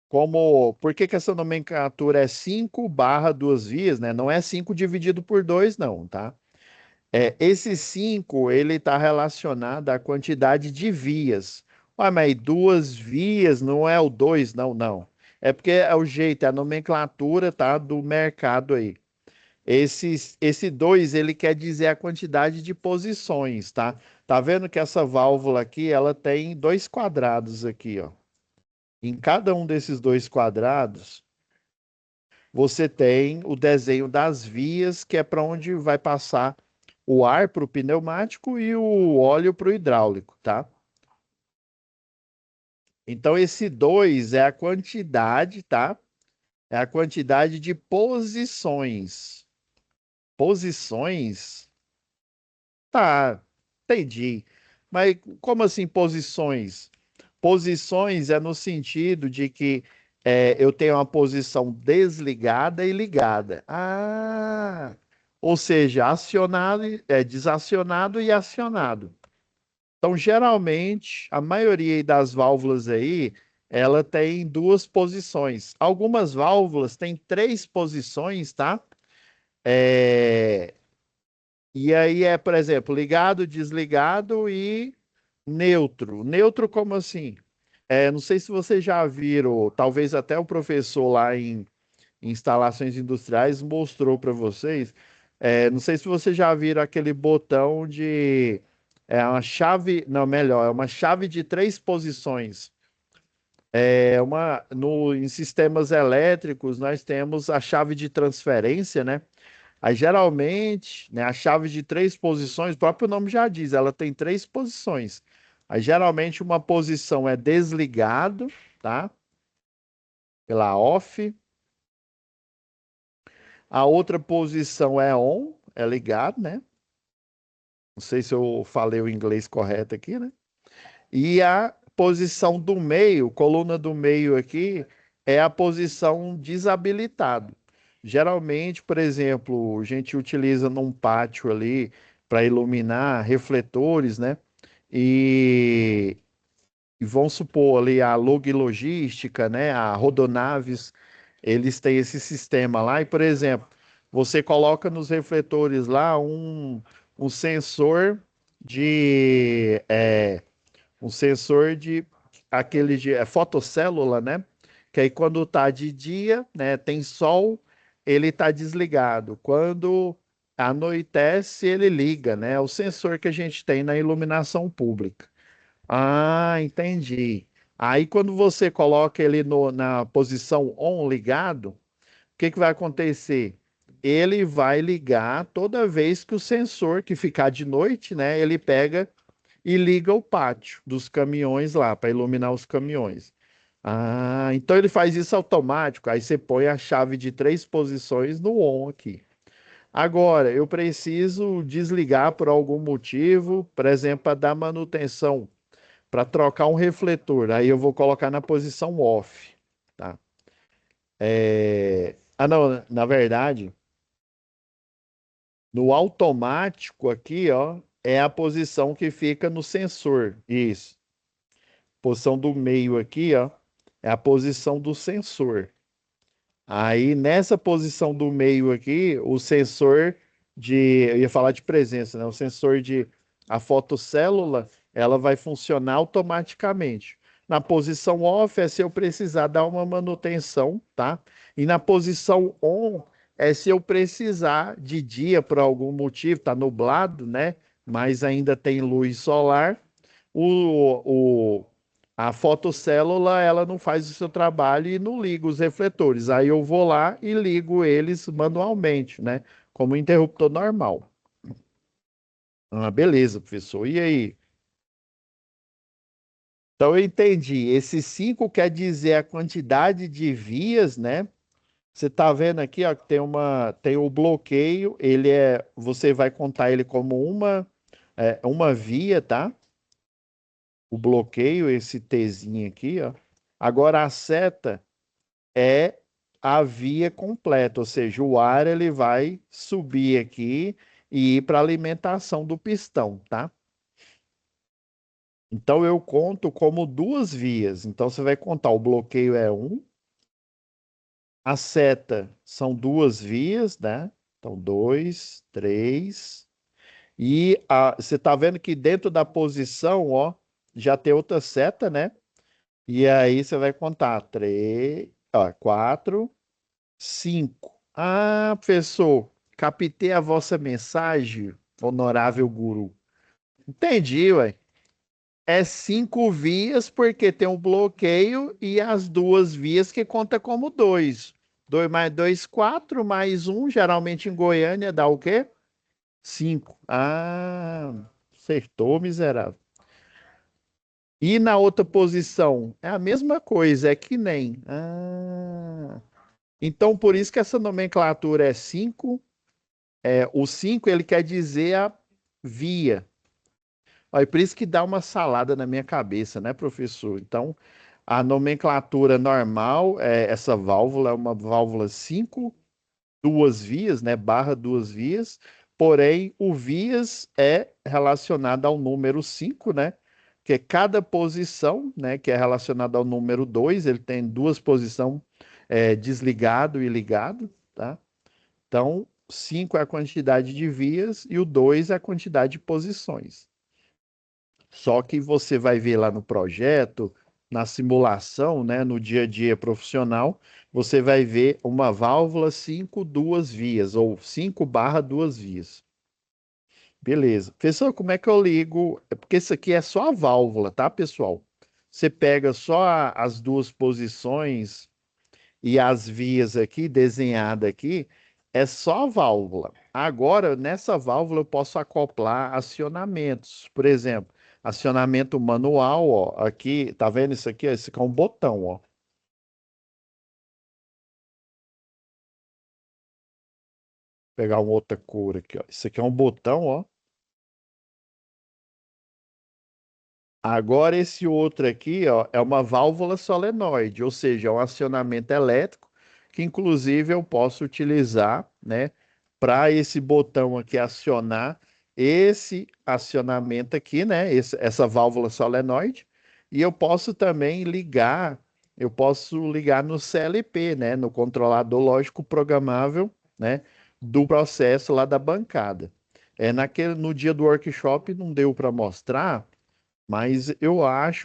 como. Por que que essa nomenclatura é 5/2 vias, né? Não é 5 dividido por 2, não, tá? Esse 5 ele está relacionado à quantidade de vias. Ué, mas 2 vias não é o 2, não, não. É porque é o jeito, é a nomenclatura, tá, do mercado aí. Esse 2 ele quer dizer a quantidade de posições, tá? Tá vendo que essa válvula aqui, ela tem 2 quadrados aqui, ó. Em cada um desses 2 quadrados, você tem o desenho das vias, que é para onde vai passar o ar para o pneumático e o óleo para o hidráulico, tá? Então, esse 2 é a quantidade, tá? É a quantidade de posições. Posições? Tá, entendi. Mas como assim posições? Posições é no sentido de que eu tenho uma posição desligada e ligada. Ah, ou seja, acionado, desacionado e acionado. Então, geralmente, a maioria das válvulas aí, ela tem 2 posições. Algumas válvulas têm 3 posições, tá? É, E aí por exemplo, ligado, desligado e neutro. Neutro como assim? Não sei se vocês já viram, talvez até o professor lá em instalações industriais mostrou para vocês. Não sei se vocês já viram aquele botão de uma chave, não, melhor, é uma chave de 3 posições. Em sistemas elétricos nós temos a chave de transferência, né? Aí, geralmente, né, a chave de 3 posições, o próprio nome já diz, ela tem 3 posições. Aí, geralmente, uma posição é desligado, tá? Pela off. A outra posição é on, é ligado, né? Não sei se eu falei o inglês correto aqui, né? E a posição do meio, coluna do meio aqui, é a posição desabilitado. Geralmente, por exemplo, a gente utiliza num pátio ali para iluminar refletores, né? E, e vamos supor ali a Log Logística, né? A Rodonaves, eles têm esse sistema lá. E, por exemplo, você coloca nos refletores lá um sensor de um sensor de aquele de fotocélula, né? Que aí quando tá de dia, né, tem sol, ele tá desligado. Quando anoitece, ele liga, né? É o sensor que a gente tem na iluminação pública. Ah, entendi. Aí quando você coloca ele na posição on ligado, o que que vai acontecer? Ele vai ligar toda vez que o sensor que ficar de noite, né? Ele pega e liga o pátio dos caminhões lá para iluminar os caminhões. Ah, então ele faz isso automático. Aí você põe a chave de 3 posições no on aqui. Agora, eu preciso desligar por algum motivo, por exemplo, para dar manutenção, para trocar um refletor. Aí eu vou colocar na posição off, tá? Ah, não, na verdade, no automático aqui, ó, é a posição que fica no sensor. Isso. Posição do meio aqui, ó, é a posição do sensor. Aí nessa posição do meio aqui, o sensor eu ia falar de presença, né? O sensor de a fotocélula, ela vai funcionar automaticamente. Na posição off é se eu precisar dar uma manutenção, tá? E na posição on é se eu precisar de dia por algum motivo, tá nublado, né? Mas ainda tem luz solar. A fotocélula, ela não faz o seu trabalho e não liga os refletores. Aí eu vou lá e ligo eles manualmente, né? Como um interruptor normal. Ah, beleza, professor. E aí? Então eu entendi. Esse 5 quer dizer a quantidade de vias, né? Você tá vendo aqui, ó, que tem o bloqueio, você vai contar ele como uma via, tá? O bloqueio, esse Tzinho aqui, ó. Agora a seta é a via completa, ou seja, o ar ele vai subir aqui e ir para a alimentação do pistão, tá? Então eu conto como 2 vias. Então você vai contar, o bloqueio é um, a seta são 2 vias, né? Então 2, 3. Você tá vendo que dentro da posição, ó, já tem outra seta, né? E aí você vai contar 3, ó, 4, 5. Ah, professor, captei a vossa mensagem, honorável guru. Entendi, ué. É 5 vias porque tem um bloqueio e as 2 vias que conta como dois. 2 mais 2, 4, mais um, geralmente em Goiânia dá o quê? 5. Ah, acertou, miserável. E na outra posição? É a mesma coisa, é que nem. Ah. Então, por isso que essa nomenclatura é 5. O 5 ele quer dizer a via. Ó, e por isso que dá uma salada na minha cabeça, né, professor? Então, a nomenclatura normal, essa válvula é uma válvula 5, 2 vias, né? Barra 2 vias. Porém, o vias é relacionado ao número 5, né? Que é cada posição, né? Que é relacionada ao número 2, ele tem 2 posições, desligado e ligado, tá? Então, 5 é a quantidade de vias e o 2 é a quantidade de posições. Só que você vai ver lá no projeto, na simulação, né, no dia a dia profissional, você vai ver uma válvula 5 2 vias, ou 5/2 vias. Beleza. Professor, como é que eu ligo? É porque isso aqui é só a válvula, tá, pessoal? Você pega só as 2 posições e as vias aqui, desenhada aqui, é só a válvula. Agora, nessa válvula, eu posso acoplar acionamentos. Por exemplo, acionamento manual, ó. Aqui, tá vendo isso aqui? Esse aqui é um botão, ó. Vou pegar uma outra cor aqui, ó. Isso aqui é um botão, ó. Agora, esse outro aqui, ó, é uma válvula solenoide, ou seja, é um acionamento elétrico que, inclusive, eu posso utilizar, né, para esse botão aqui acionar esse acionamento aqui, né, essa válvula solenoide, e eu posso ligar no CLP, né, no controlador lógico programável, né, do processo lá da bancada. No dia do workshop não deu para mostrar, mas eu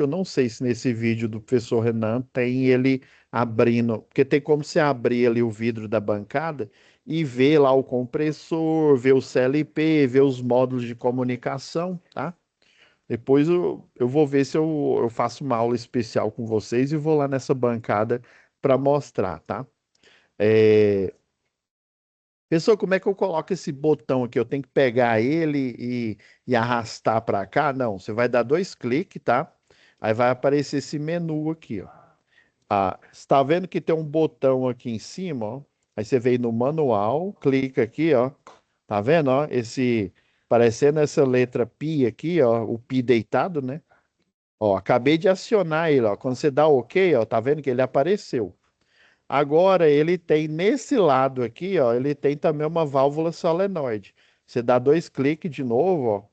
não sei se nesse vídeo do professor Renan tem ele abrindo, porque tem como você abrir ali o vidro da bancada e ver lá o compressor, ver o CLP, ver os módulos de comunicação, tá? Depois eu vou ver se eu faço uma aula especial com vocês e vou lá nessa bancada para mostrar, tá? É, Pessoal, como é que eu coloco esse botão aqui? Eu tenho que pegar ele e arrastar para cá? Não, você vai dar dois cliques, tá? Aí vai aparecer esse menu aqui, ó. Está vendo que tem um botão aqui em cima, ó? Aí você vem no manual, clica aqui, ó. Tá vendo, ó? Esse parecendo essa letra Pi aqui, ó, o Pi deitado, né? Ó, acabei de acionar ele, ó. Quando você dá OK, ó, tá vendo que ele apareceu. Agora ele tem nesse lado aqui, ó, ele tem também uma válvula solenoide. Você dá dois cliques de novo, ó,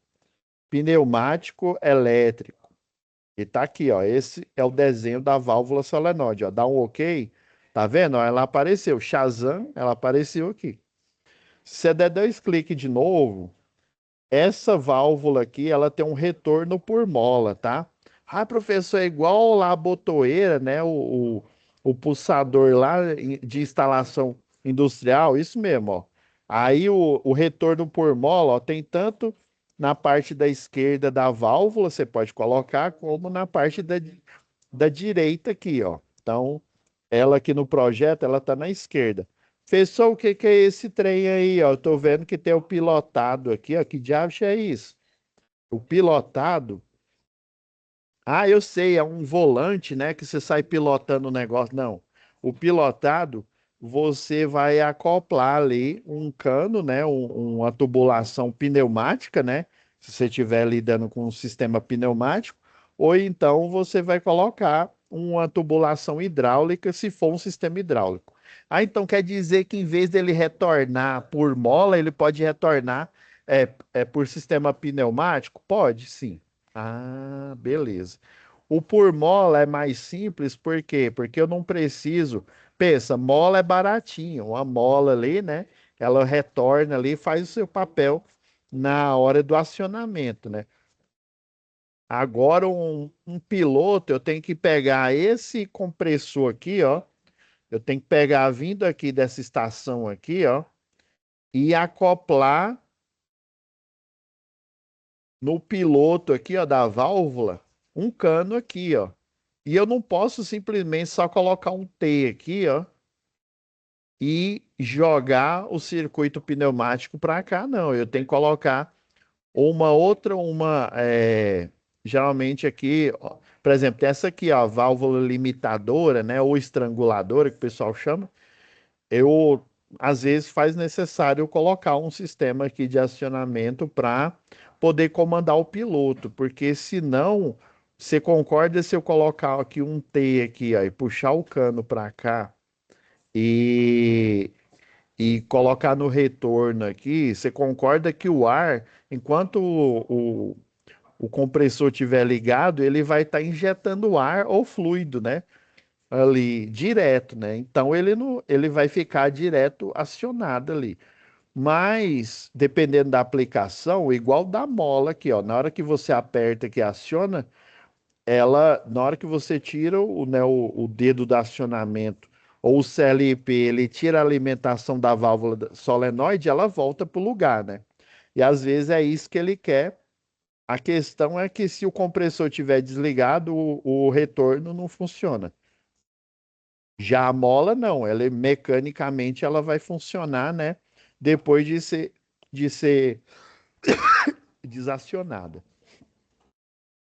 pneumático elétrico. E tá aqui, ó, esse é o desenho da válvula solenoide, ó. Dá um OK, tá vendo? Ó, ela apareceu. Shazam, ela apareceu aqui. Se você der dois cliques de novo, essa válvula aqui, ela tem um retorno por mola, tá? Ah, professor, é igual lá a botoeira, né? O pulsador lá de instalação industrial, isso mesmo, ó. Aí o retorno por mola, ó, tem tanto na parte da esquerda da válvula, você pode colocar, como na parte da direita aqui, ó. Então, ela aqui no projeto, ela tá na esquerda. Pessoal, o que que é esse trem aí, ó? Eu tô vendo que tem o pilotado aqui, ó. Que diabo é isso? O pilotado. Ah, eu sei, é um volante, né? Que você sai pilotando o negócio. Não. O pilotado, você vai acoplar ali um cano, né? Uma tubulação pneumática, né? Se você estiver lidando com um sistema pneumático. Ou então você vai colocar uma tubulação hidráulica, se for um sistema hidráulico. Ah, então quer dizer que em vez dele retornar por mola, ele pode retornar por sistema pneumático? Pode, sim. Ah, beleza. O por mola é mais simples, por quê? Porque eu não preciso. Pensa, mola é baratinho, uma mola ali, né? Ela retorna ali, e faz o seu papel na hora do acionamento, né? Agora, um piloto, eu tenho que pegar esse compressor aqui, ó. Eu tenho que pegar vindo aqui dessa estação aqui, ó, e acoplar no piloto aqui, ó, da válvula, um cano aqui, ó. E eu não posso simplesmente só colocar um T aqui, ó, e jogar o circuito pneumático para cá, não. Eu tenho que colocar uma outra, geralmente aqui, ó, por exemplo, tem essa aqui, ó, a válvula limitadora, né, ou estranguladora, que o pessoal chama. Eu, às vezes, faz necessário eu colocar um sistema aqui de acionamento para poder comandar o piloto, porque senão, você concorda se eu colocar aqui um T aqui, ó, e puxar o cano para cá e, e colocar no retorno aqui, você concorda que o ar, enquanto o compressor estiver ligado, ele vai estar injetando ar ou fluido, né? Ali direto, né? Então ele não, ele vai ficar direto acionado ali. Mas dependendo da aplicação, igual da mola aqui, ó, na hora que você aperta que aciona, ela, na hora que você tira o dedo do acionamento ou o CLP, ele tira a alimentação da válvula solenoide, ela volta para o lugar, né? E às vezes é isso que ele quer. A questão é que se o compressor estiver desligado, o retorno não funciona. Já a mola não, ela mecanicamente ela vai funcionar, né? Depois de ser desacionada.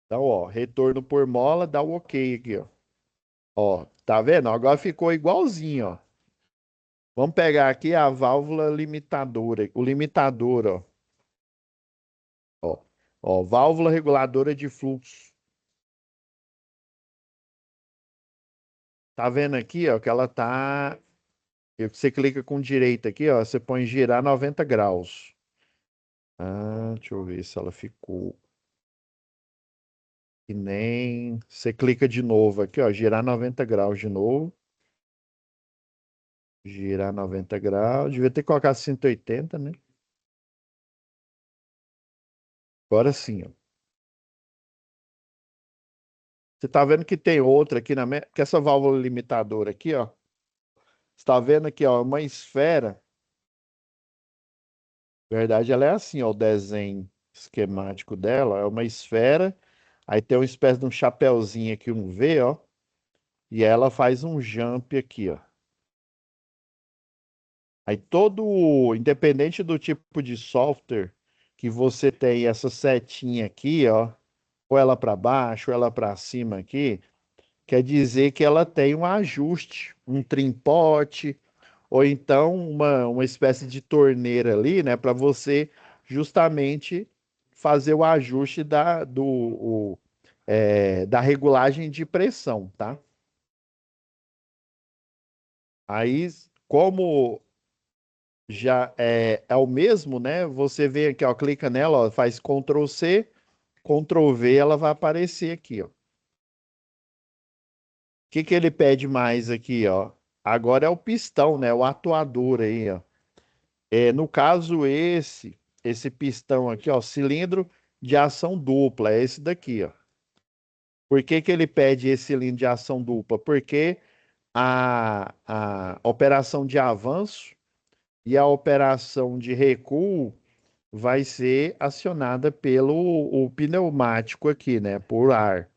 Então, ó, retorno por mola, dá o OK aqui, ó. Ó, tá vendo? Agora ficou igualzinho, ó. Vamos pegar aqui a válvula limitadora, o limitador, ó. Ó, ó, válvula reguladora de fluxo. Tá vendo aqui, ó, que ela tá. Você clica com direita aqui, ó, você põe girar 90 graus. Deixa eu ver se ela ficou. E nem. Você clica de novo aqui, ó, girar 90 graus de novo. Girar 90 graus. Devia ter colocado 180, né? Agora sim, ó. Você tá vendo que tem outra aqui que essa válvula limitadora aqui, ó. Você tá vendo aqui, ó, uma esfera. Na verdade, ela é assim, ó, o desenho esquemático dela é uma esfera, aí tem uma espécie de um chapeuzinho aqui, um V, ó, e ela faz um jump aqui, ó. Aí independente do tipo de software que você tem essa setinha aqui, ó, ou ela para baixo, ou ela para cima aqui, quer dizer que ela tem um ajuste, um trim pot, ou então uma espécie de torneira ali, né, para você justamente fazer o ajuste da regulagem de pressão, tá? Aí, como já é o mesmo, né? Você vem aqui, ó, clica nela, ó, faz Ctrl C, Ctrl V, ela vai aparecer aqui, ó. O que que ele pede mais aqui, ó? Agora é o pistão, né? O atuador aí, ó. No caso, esse pistão aqui, ó, cilindro de ação dupla, é esse daqui, ó. Por que que ele pede esse cilindro de ação dupla? Porque a operação de avanço e a operação de recuo vai ser acionada pelo o pneumático aqui, né? Por ar.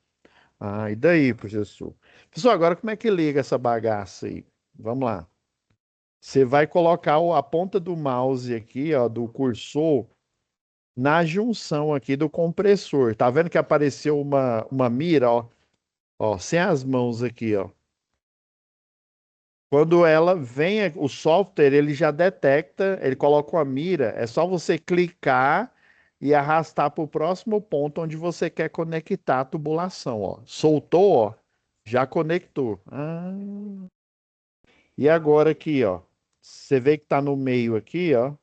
Ah, e daí, professor? Professor, agora como é que liga essa bagaça aí? Vamos lá. Você vai colocar a ponta do mouse aqui, ó, do cursor, na junção aqui do compressor. Tá vendo que apareceu uma mira, ó, ó, sem as mãos aqui, ó. Quando ela vem, o software ele já detecta, ele coloca uma mira, é só você clicar e arrastar para o próximo ponto onde você quer conectar a tubulação, ó. Soltou, ó, já conectou. Ah, e agora aqui, ó, você vê que tá no meio aqui, ó.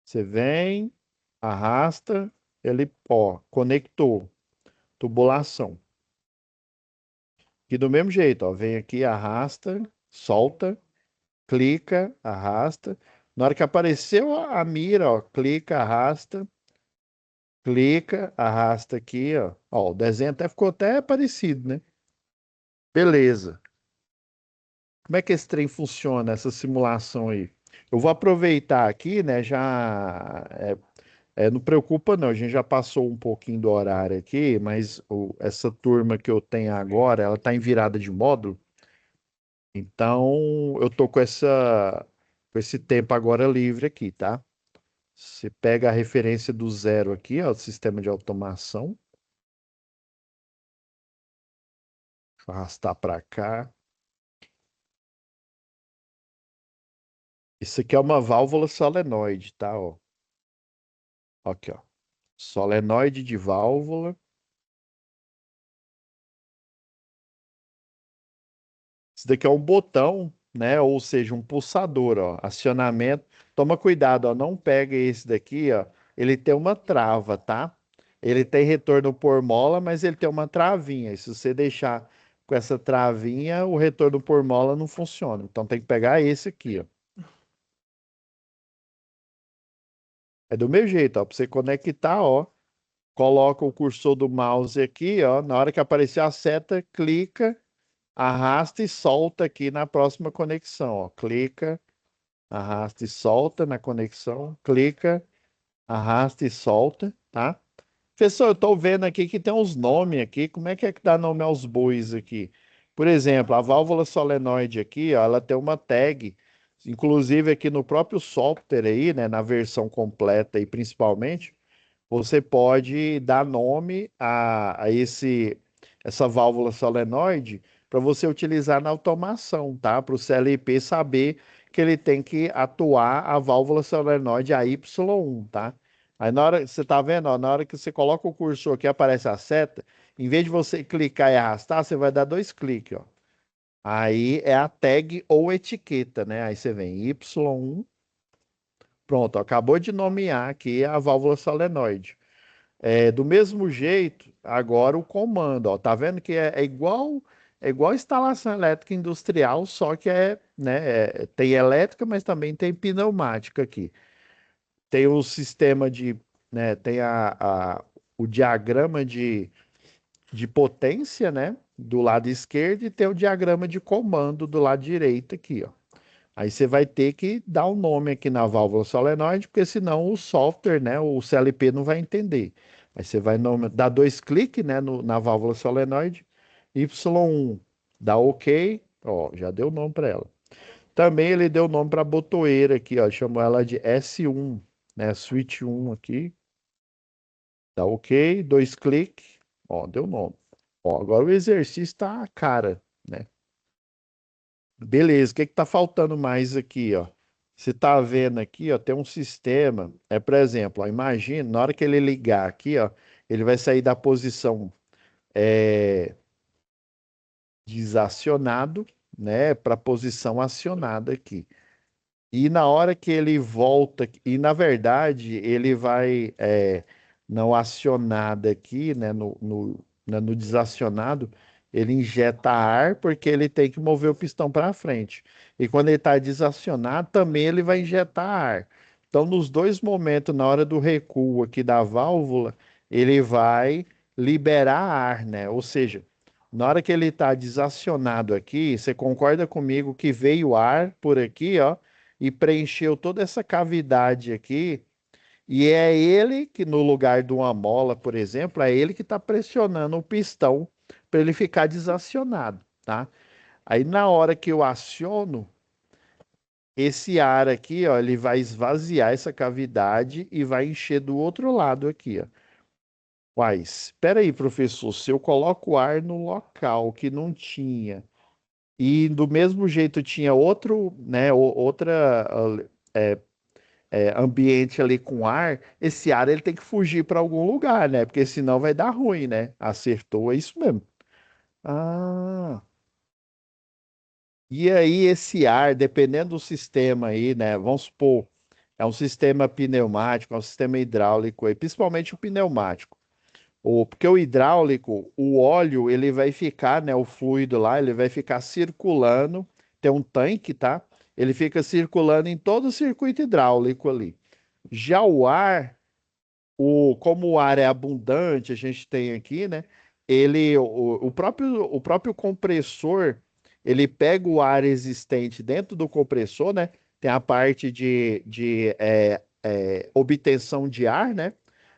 Você vem, arrasta, ele, ó, conectou, tubulação. E do mesmo jeito, ó, vem aqui, arrasta, solta, clica, arrasta. Na hora que apareceu a mira, ó, clica, arrasta aqui, ó. Ó, o desenho até ficou até parecido, né? Beleza. Como é que esse trem funciona, essa simulação aí? Eu vou aproveitar aqui, né? Não preocupa não, a gente já passou um pouquinho do horário aqui, mas essa turma que eu tenho agora, ela está em virada de módulo, então eu tô com esse tempo agora livre aqui, tá? Você pega a referência do zero aqui, ó, o sistema de automação, deixa eu arrastar para cá. Isso aqui é uma válvula solenoide, tá? Ó. Aqui, ó. Solenoide de válvula. Isso daqui é um botão, né? Ou seja, um pulsador, ó. Acionamento. Toma cuidado, ó. Não pega esse daqui, ó. Ele tem uma trava, tá? Ele tem retorno por mola, mas ele tem uma travinha. E se você deixar com essa travinha, o retorno por mola não funciona. Então tem que pegar esse aqui, ó. É do mesmo jeito, ó. Para você conectar, ó. Coloca o cursor do mouse aqui, ó. Na hora que aparecer a seta, clica, arrasta e solta aqui na próxima conexão, ó. Clica, arrasta e solta na conexão, clica, arrasta e solta, tá? Professor, eu tô vendo aqui que tem uns nomes aqui. Como é que dá nome aos bois aqui? Por exemplo, a válvula solenoide aqui, ó, ela tem uma tag, inclusive aqui no próprio software aí, né, na versão completa e principalmente você pode dar nome essa válvula solenoide para você utilizar na automação, tá? Para o CLP saber que ele tem que atuar a válvula solenoide AY1, tá? Aí na hora, você tá vendo, ó, na hora que você coloca o cursor aqui, aparece a seta, em vez de você clicar e arrastar, você vai dar dois cliques, ó. Aí é a tag ou etiqueta, né? Aí você vem Y1, pronto, ó, acabou de nomear aqui a válvula solenoide. Do mesmo jeito, agora o comando, ó, tá vendo que é igual instalação elétrica industrial, só que tem elétrica, mas também tem pneumática aqui. Tem o sistema tem o diagrama de potência, né, do lado esquerdo e tem o diagrama de comando do lado direito aqui, ó. Aí você vai ter que dar um nome aqui na válvula solenoide, porque senão o software, né, o CLP não vai entender. Aí você vai dar dois cliques, né, na válvula solenoide, Y1, dá OK, ó, já deu nome para ela. Também ele deu nome para a botoeira aqui, ó, chamou ela de S1, né, switch 1 aqui, dá OK, dois cliques, ó, deu nome. Ó, agora o exercício está a cara, né? Beleza, o que que tá faltando mais aqui, ó? Você tá vendo aqui, ó, tem um sistema, por exemplo, ó, imagina, na hora que ele ligar aqui, ó, ele vai sair da posição é, desacionado, né, para a posição acionada aqui. E na hora que ele volta, e na verdade ele vai não acionado aqui, né, no desacionado, ele injeta ar porque ele tem que mover o pistão para frente. E quando ele está desacionado, também ele vai injetar ar. Então, nos dois momentos, na hora do recuo aqui da válvula, ele vai liberar ar, né? Ou seja, na hora que ele está desacionado aqui, você concorda comigo que veio ar por aqui, ó, e preencheu toda essa cavidade aqui. E é ele que, no lugar de uma mola, por exemplo, é ele que está pressionando o pistão para ele ficar desacionado, tá? Aí na hora que eu aciono, esse ar aqui, ó, ele vai esvaziar essa cavidade e vai encher do outro lado aqui, ó. Uai, espera aí, professor, se eu coloco o ar no local que não tinha e do mesmo jeito tinha outro, né, outra ambiente ali com ar, esse ar ele tem que fugir para algum lugar, né? Porque senão vai dar ruim, né? Acertou, é isso mesmo. Ah, e aí esse ar, dependendo do sistema aí, né? Vamos supor, é um sistema pneumático, é um sistema hidráulico, aí, principalmente o pneumático. Porque o hidráulico, o óleo, ele vai ficar, né? O fluido lá, ele vai ficar circulando. Tem um tanque, tá? Ele fica circulando em todo o circuito hidráulico ali. Já o ar, como o ar é abundante, a gente tem aqui, né? O próprio compressor, ele pega o ar existente dentro do compressor, né? Tem a parte de obtenção de ar, né?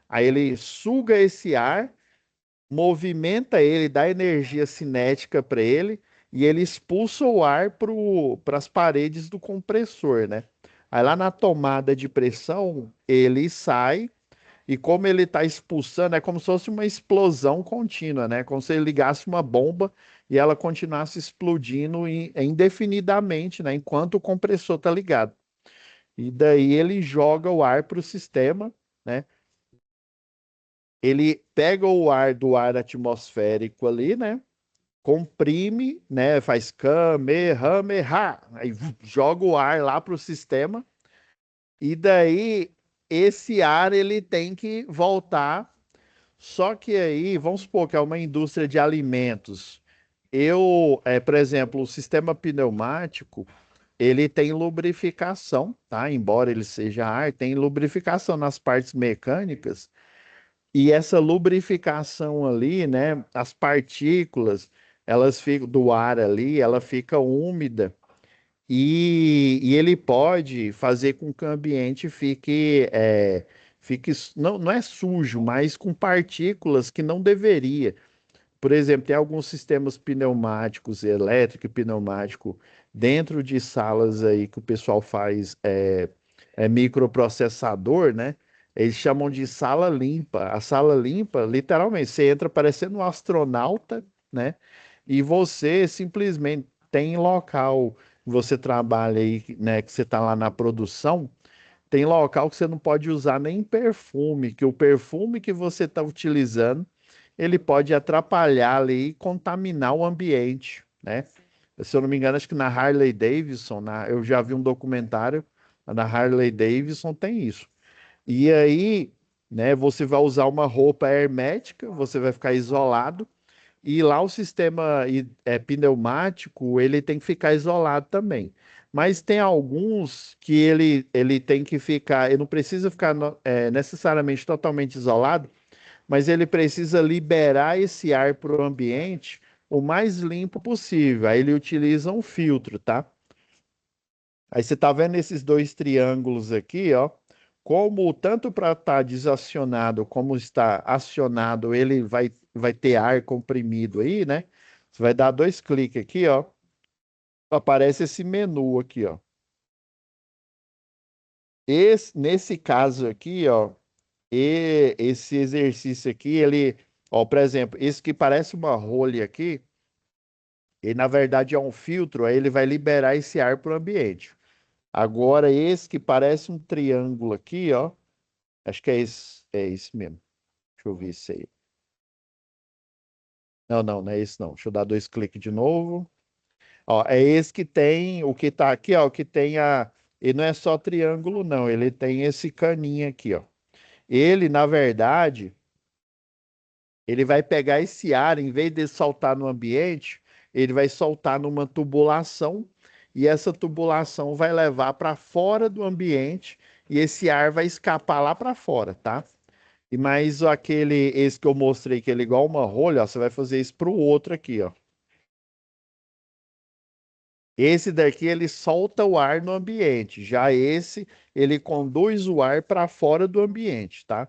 Aí ele suga esse ar, movimenta ele, dá energia cinética para ele e ele expulsa o ar para as paredes do compressor, né? Aí lá na tomada de pressão, ele sai e como ele está expulsando, é como se fosse uma explosão contínua, né? Como se ele ligasse uma bomba e ela continuasse explodindo indefinidamente, né? Enquanto o compressor está ligado. E daí ele joga o ar para o sistema, né? Ele pega o ar do ar atmosférico ali, né? Comprime, né? Faz Kamehameha, aí joga o ar lá para o sistema. E daí esse ar ele tem que voltar. Só que aí, vamos supor que é uma indústria de alimentos. Por exemplo, o sistema pneumático, ele tem lubrificação, tá? Embora ele seja ar, tem lubrificação nas partes mecânicas. E essa lubrificação ali, né? As partículas, elas ficam do ar ali, ela fica úmida. E ele pode fazer com que o ambiente fique, não é sujo, mas com partículas que não deveria. Por exemplo, tem alguns sistemas pneumáticos, elétrico e pneumático, dentro de salas aí que o pessoal faz microprocessador, né? Eles chamam de sala limpa. A sala limpa, literalmente, você entra parecendo um astronauta, né? E você simplesmente tem local que você trabalha aí, né? Que você está lá na produção, tem local que você não pode usar nem perfume, que o perfume que você está utilizando, ele pode atrapalhar ali e contaminar o ambiente, né? Se eu não me engano, acho que na Harley Davidson, eu já vi um documentário, na Harley Davidson tem isso. E aí, né, você vai usar uma roupa hermética, você vai ficar isolado, e lá o sistema pneumático, ele tem que ficar isolado também. Mas tem alguns que ele tem que ficar, ele não precisa ficar necessariamente totalmente isolado, mas ele precisa liberar esse ar para o ambiente o mais limpo possível. Aí ele utiliza um filtro, tá? Aí você tá vendo esses dois triângulos aqui, ó. Como tanto para estar desacionado como está acionado, ele vai ter ar comprimido aí, né? Você vai dar dois cliques aqui, ó. Aparece esse menu aqui, ó. Nesse caso aqui, ó, esse exercício aqui, ele, ó, por exemplo, esse que parece uma rolha aqui, ele na verdade é um filtro, aí ele vai liberar esse ar para o ambiente. Agora, esse que parece um triângulo aqui, ó, acho que é esse mesmo. Deixa eu ver isso aí. Não, não, não é esse não. Deixa eu dar dois cliques de novo. Ó, é esse que tem, o que tá aqui, ó, o que tem a. Ele não é só triângulo, não. Ele tem esse caninho aqui, ó. Ele, na verdade, ele vai pegar esse ar, em vez de soltar no ambiente, ele vai soltar numa tubulação, e essa tubulação vai levar para fora do ambiente, e esse ar vai escapar lá para fora, tá? E mais esse que eu mostrei, que ele é igual uma rolha, ó, você vai fazer isso para o outro aqui, ó. Esse daqui ele solta o ar no ambiente, já esse ele conduz o ar para fora do ambiente, tá?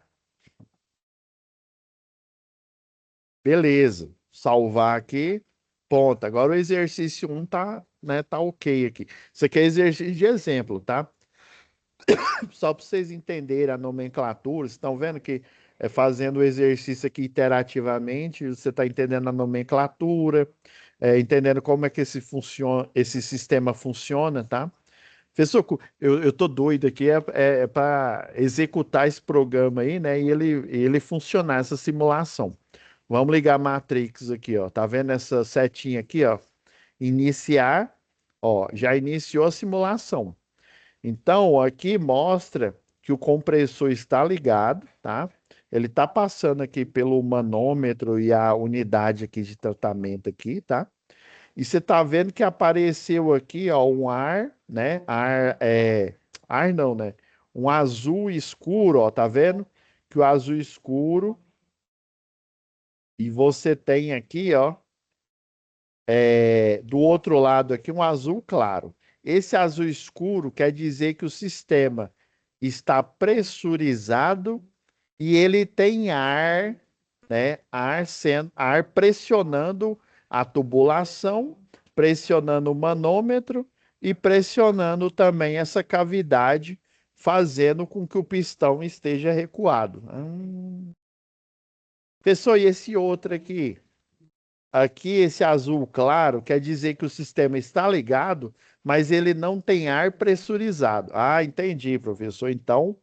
Beleza. Salvar aqui. Ponto. Agora o exercício um tá, né, tá ok aqui. Isso aqui é exercício de exemplo, tá? Só para vocês entenderem a nomenclatura, vocês estão vendo que fazendo o exercício aqui interativamente, você está entendendo a nomenclatura, entendendo como é que esse sistema funciona, tá? Professor, eu tô doido aqui, para executar esse programa aí, né? E ele funcionar, essa simulação. Vamos ligar a Matrix aqui, ó. Tá vendo essa setinha aqui, ó? Iniciar, ó, já iniciou a simulação. Então, aqui mostra que o compressor está ligado, tá? Ele está passando aqui pelo manômetro e a unidade aqui de tratamento aqui, tá? E você está vendo que apareceu aqui, ó, um ar, né? Ar não, né? Um azul escuro, ó, tá vendo? Que o azul escuro e você tem aqui, ó, do outro lado aqui um azul claro. Esse azul escuro quer dizer que o sistema está pressurizado e ele tem ar, né? Ar pressionando a tubulação, pressionando o manômetro e pressionando também essa cavidade, fazendo com que o pistão esteja recuado. Pessoal, e esse outro aqui? Aqui, esse azul claro quer dizer que o sistema está ligado, mas ele não tem ar pressurizado. Ah, entendi, professor. Então,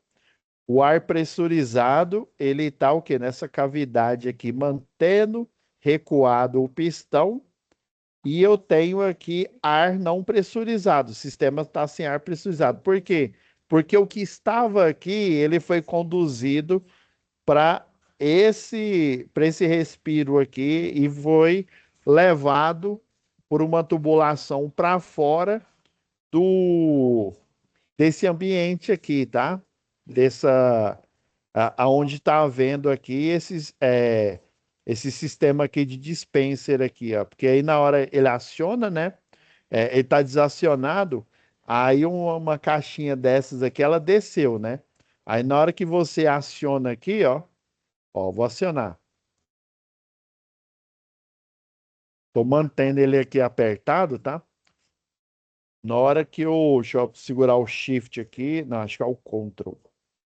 o ar pressurizado, ele está o quê? Nessa cavidade aqui, mantendo recuado o pistão. E eu tenho aqui ar não pressurizado. O sistema está sem ar pressurizado. Por quê? Porque o que estava aqui, ele foi conduzido para esse respiro aqui e foi levado por uma tubulação para fora do desse ambiente aqui, tá? Dessa aonde está havendo aqui esse sistema aqui de dispenser aqui, ó, porque aí na hora ele aciona, né? Ele está desacionado, aí uma caixinha dessas aqui ela desceu, né? Aí na hora que você aciona aqui, ó, vou acionar. Tô mantendo ele aqui apertado, tá? Na hora que eu, deixa eu segurar o Shift aqui, não, acho que é o Ctrl.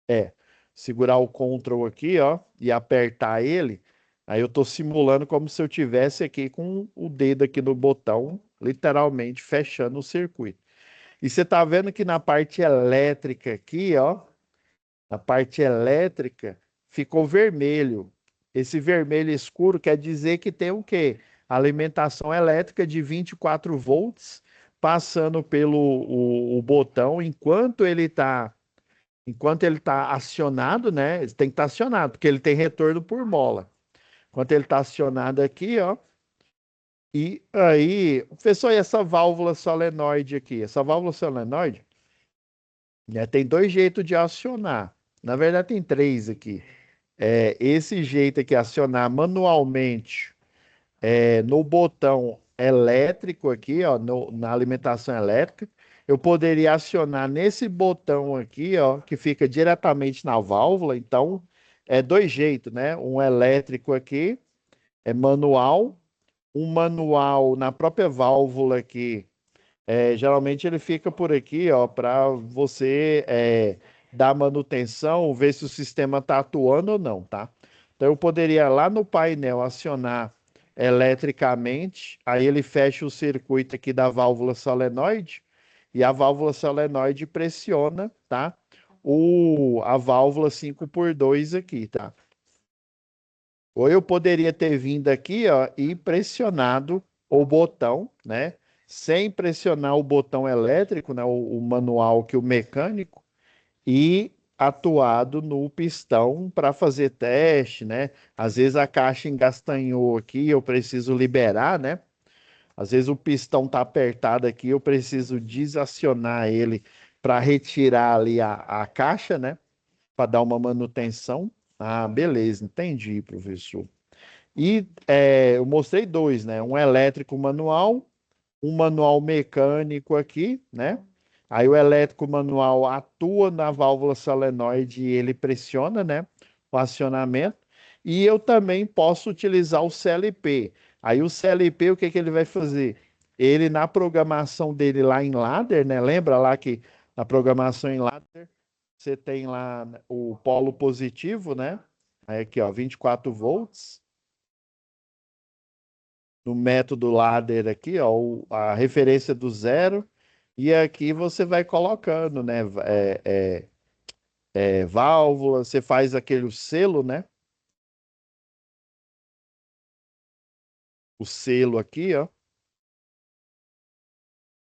É, segurar o Ctrl aqui, ó, e apertar ele, aí eu tô simulando como se eu tivesse aqui com o dedo aqui no botão, literalmente fechando o circuito. E você tá vendo que na parte elétrica aqui, ó, na parte elétrica ficou vermelho. Esse vermelho escuro quer dizer que tem o quê? Alimentação elétrica de 24 volts passando pelo o botão enquanto ele tá acionado, né? Ele tem que estar acionado, porque ele tem retorno por mola. Enquanto ele está acionado aqui, ó. E aí, professor, e essa válvula solenoide aqui? Essa válvula solenoide, né, tem dois jeitos de acionar. Na verdade, tem três aqui. Esse jeito aqui, acionar manualmente no botão elétrico aqui, ó, na alimentação elétrica. eu poderia acionar nesse botão aqui, ó, que fica diretamente na válvula. Então, é dois jeitos, né? Um elétrico aqui, é manual, um manual na própria válvula aqui. Geralmente ele fica por aqui, ó, para você dar manutenção, ver se o sistema está atuando ou não, tá? Então eu poderia lá no painel acionar eletricamente, aí ele fecha o circuito aqui da válvula solenoide e a válvula solenoide pressiona, tá? A válvula 5x2 aqui, tá? Ou eu poderia ter vindo aqui, ó, e pressionado o botão, né? Sem pressionar o botão elétrico, né? O manual que o mecânico, e atuado no pistão para fazer teste, né? Às vezes a caixa engastanhou aqui, eu preciso liberar, né? Às vezes o pistão tá apertado aqui, eu preciso desacionar ele para retirar ali a caixa, né? Para dar uma manutenção. Ah, beleza, entendi, professor. E eu mostrei dois, né? Um elétrico manual, um manual mecânico aqui, né? Aí o elétrico manual atua na válvula solenoide e ele pressiona, né? O acionamento. E eu também posso utilizar o CLP. Aí o CLP, o que que ele vai fazer? Ele, na programação dele lá em ladder, né? Lembra lá que na programação em ladder você tem lá o polo positivo, né? Aí aqui, ó, 24 volts no método ladder aqui, ó, a referência do zero, e aqui você vai colocando, né, válvula, você faz aquele selo, né, o selo aqui, ó,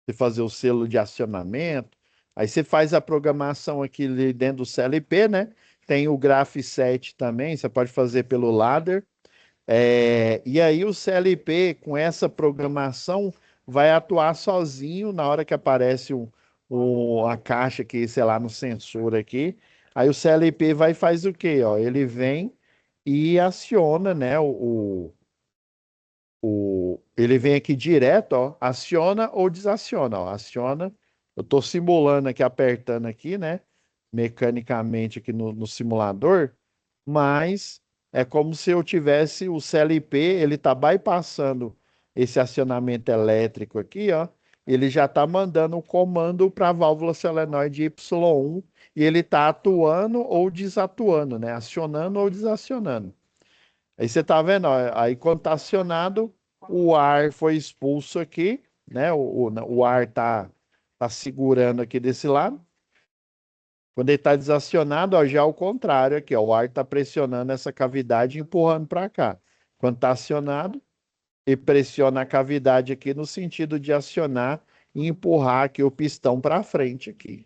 você fazer o selo de acionamento, aí você faz a programação aqui dentro do CLP, né, tem o Graph7 também, você pode fazer pelo ladder. E aí o CLP, com essa programação, vai atuar sozinho na hora que aparece a caixa aqui, sei lá, no sensor aqui. Aí o CLP vai e faz o quê? Ó? Ele vem e aciona, né? Ele vem aqui direto, ó, aciona ou desaciona. Ó. Aciona. Eu estou simulando aqui, apertando aqui, né? Mecanicamente aqui no simulador, mas é como se eu tivesse o CLP, ele está bypassando esse acionamento elétrico aqui, ó. Ele já está mandando o comando para a válvula solenoide Y1 e ele está atuando ou desatuando, né? Acionando ou desacionando. Aí você está vendo, ó, aí quando está acionado, o ar foi expulso aqui, né? O ar tá segurando aqui desse lado. Quando ele está desacionado, ó, já é o contrário aqui, ó, o ar está pressionando essa cavidade e empurrando para cá. Quando está acionado, ele pressiona a cavidade aqui no sentido de acionar e empurrar aqui o pistão para frente aqui.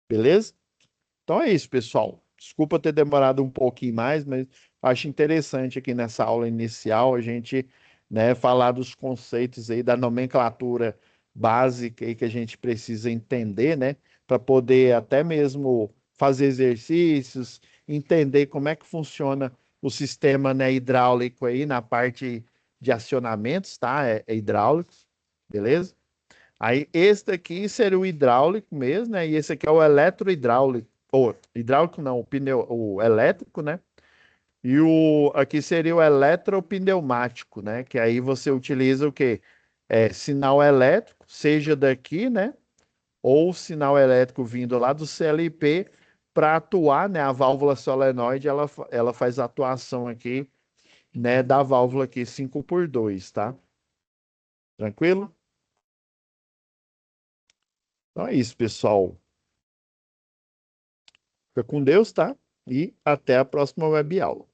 Beleza? Então é isso, pessoal. Desculpa ter demorado um pouquinho mais, mas acho interessante aqui nessa aula inicial a gente, né, falar dos conceitos aí da nomenclatura básica aí que a gente precisa entender, né, para poder até mesmo fazer exercícios, entender como é que funciona o sistema, né, hidráulico aí na parte de acionamentos, tá? É hidráulico, beleza? Aí esse daqui seria o hidráulico mesmo, né? E esse aqui é o eletrohidráulico. Ou hidráulico não, o pneu, o elétrico, né? E o aqui seria o eletropneumático, né? Que aí você utiliza o quê? Sinal elétrico, seja daqui, né? Ou sinal elétrico vindo lá do CLP para atuar, né? A válvula solenoide, ela faz a atuação aqui, né? Da válvula aqui 5x2, tá? Tranquilo? Então é isso, pessoal. Fica com Deus, tá? E até a próxima web aula.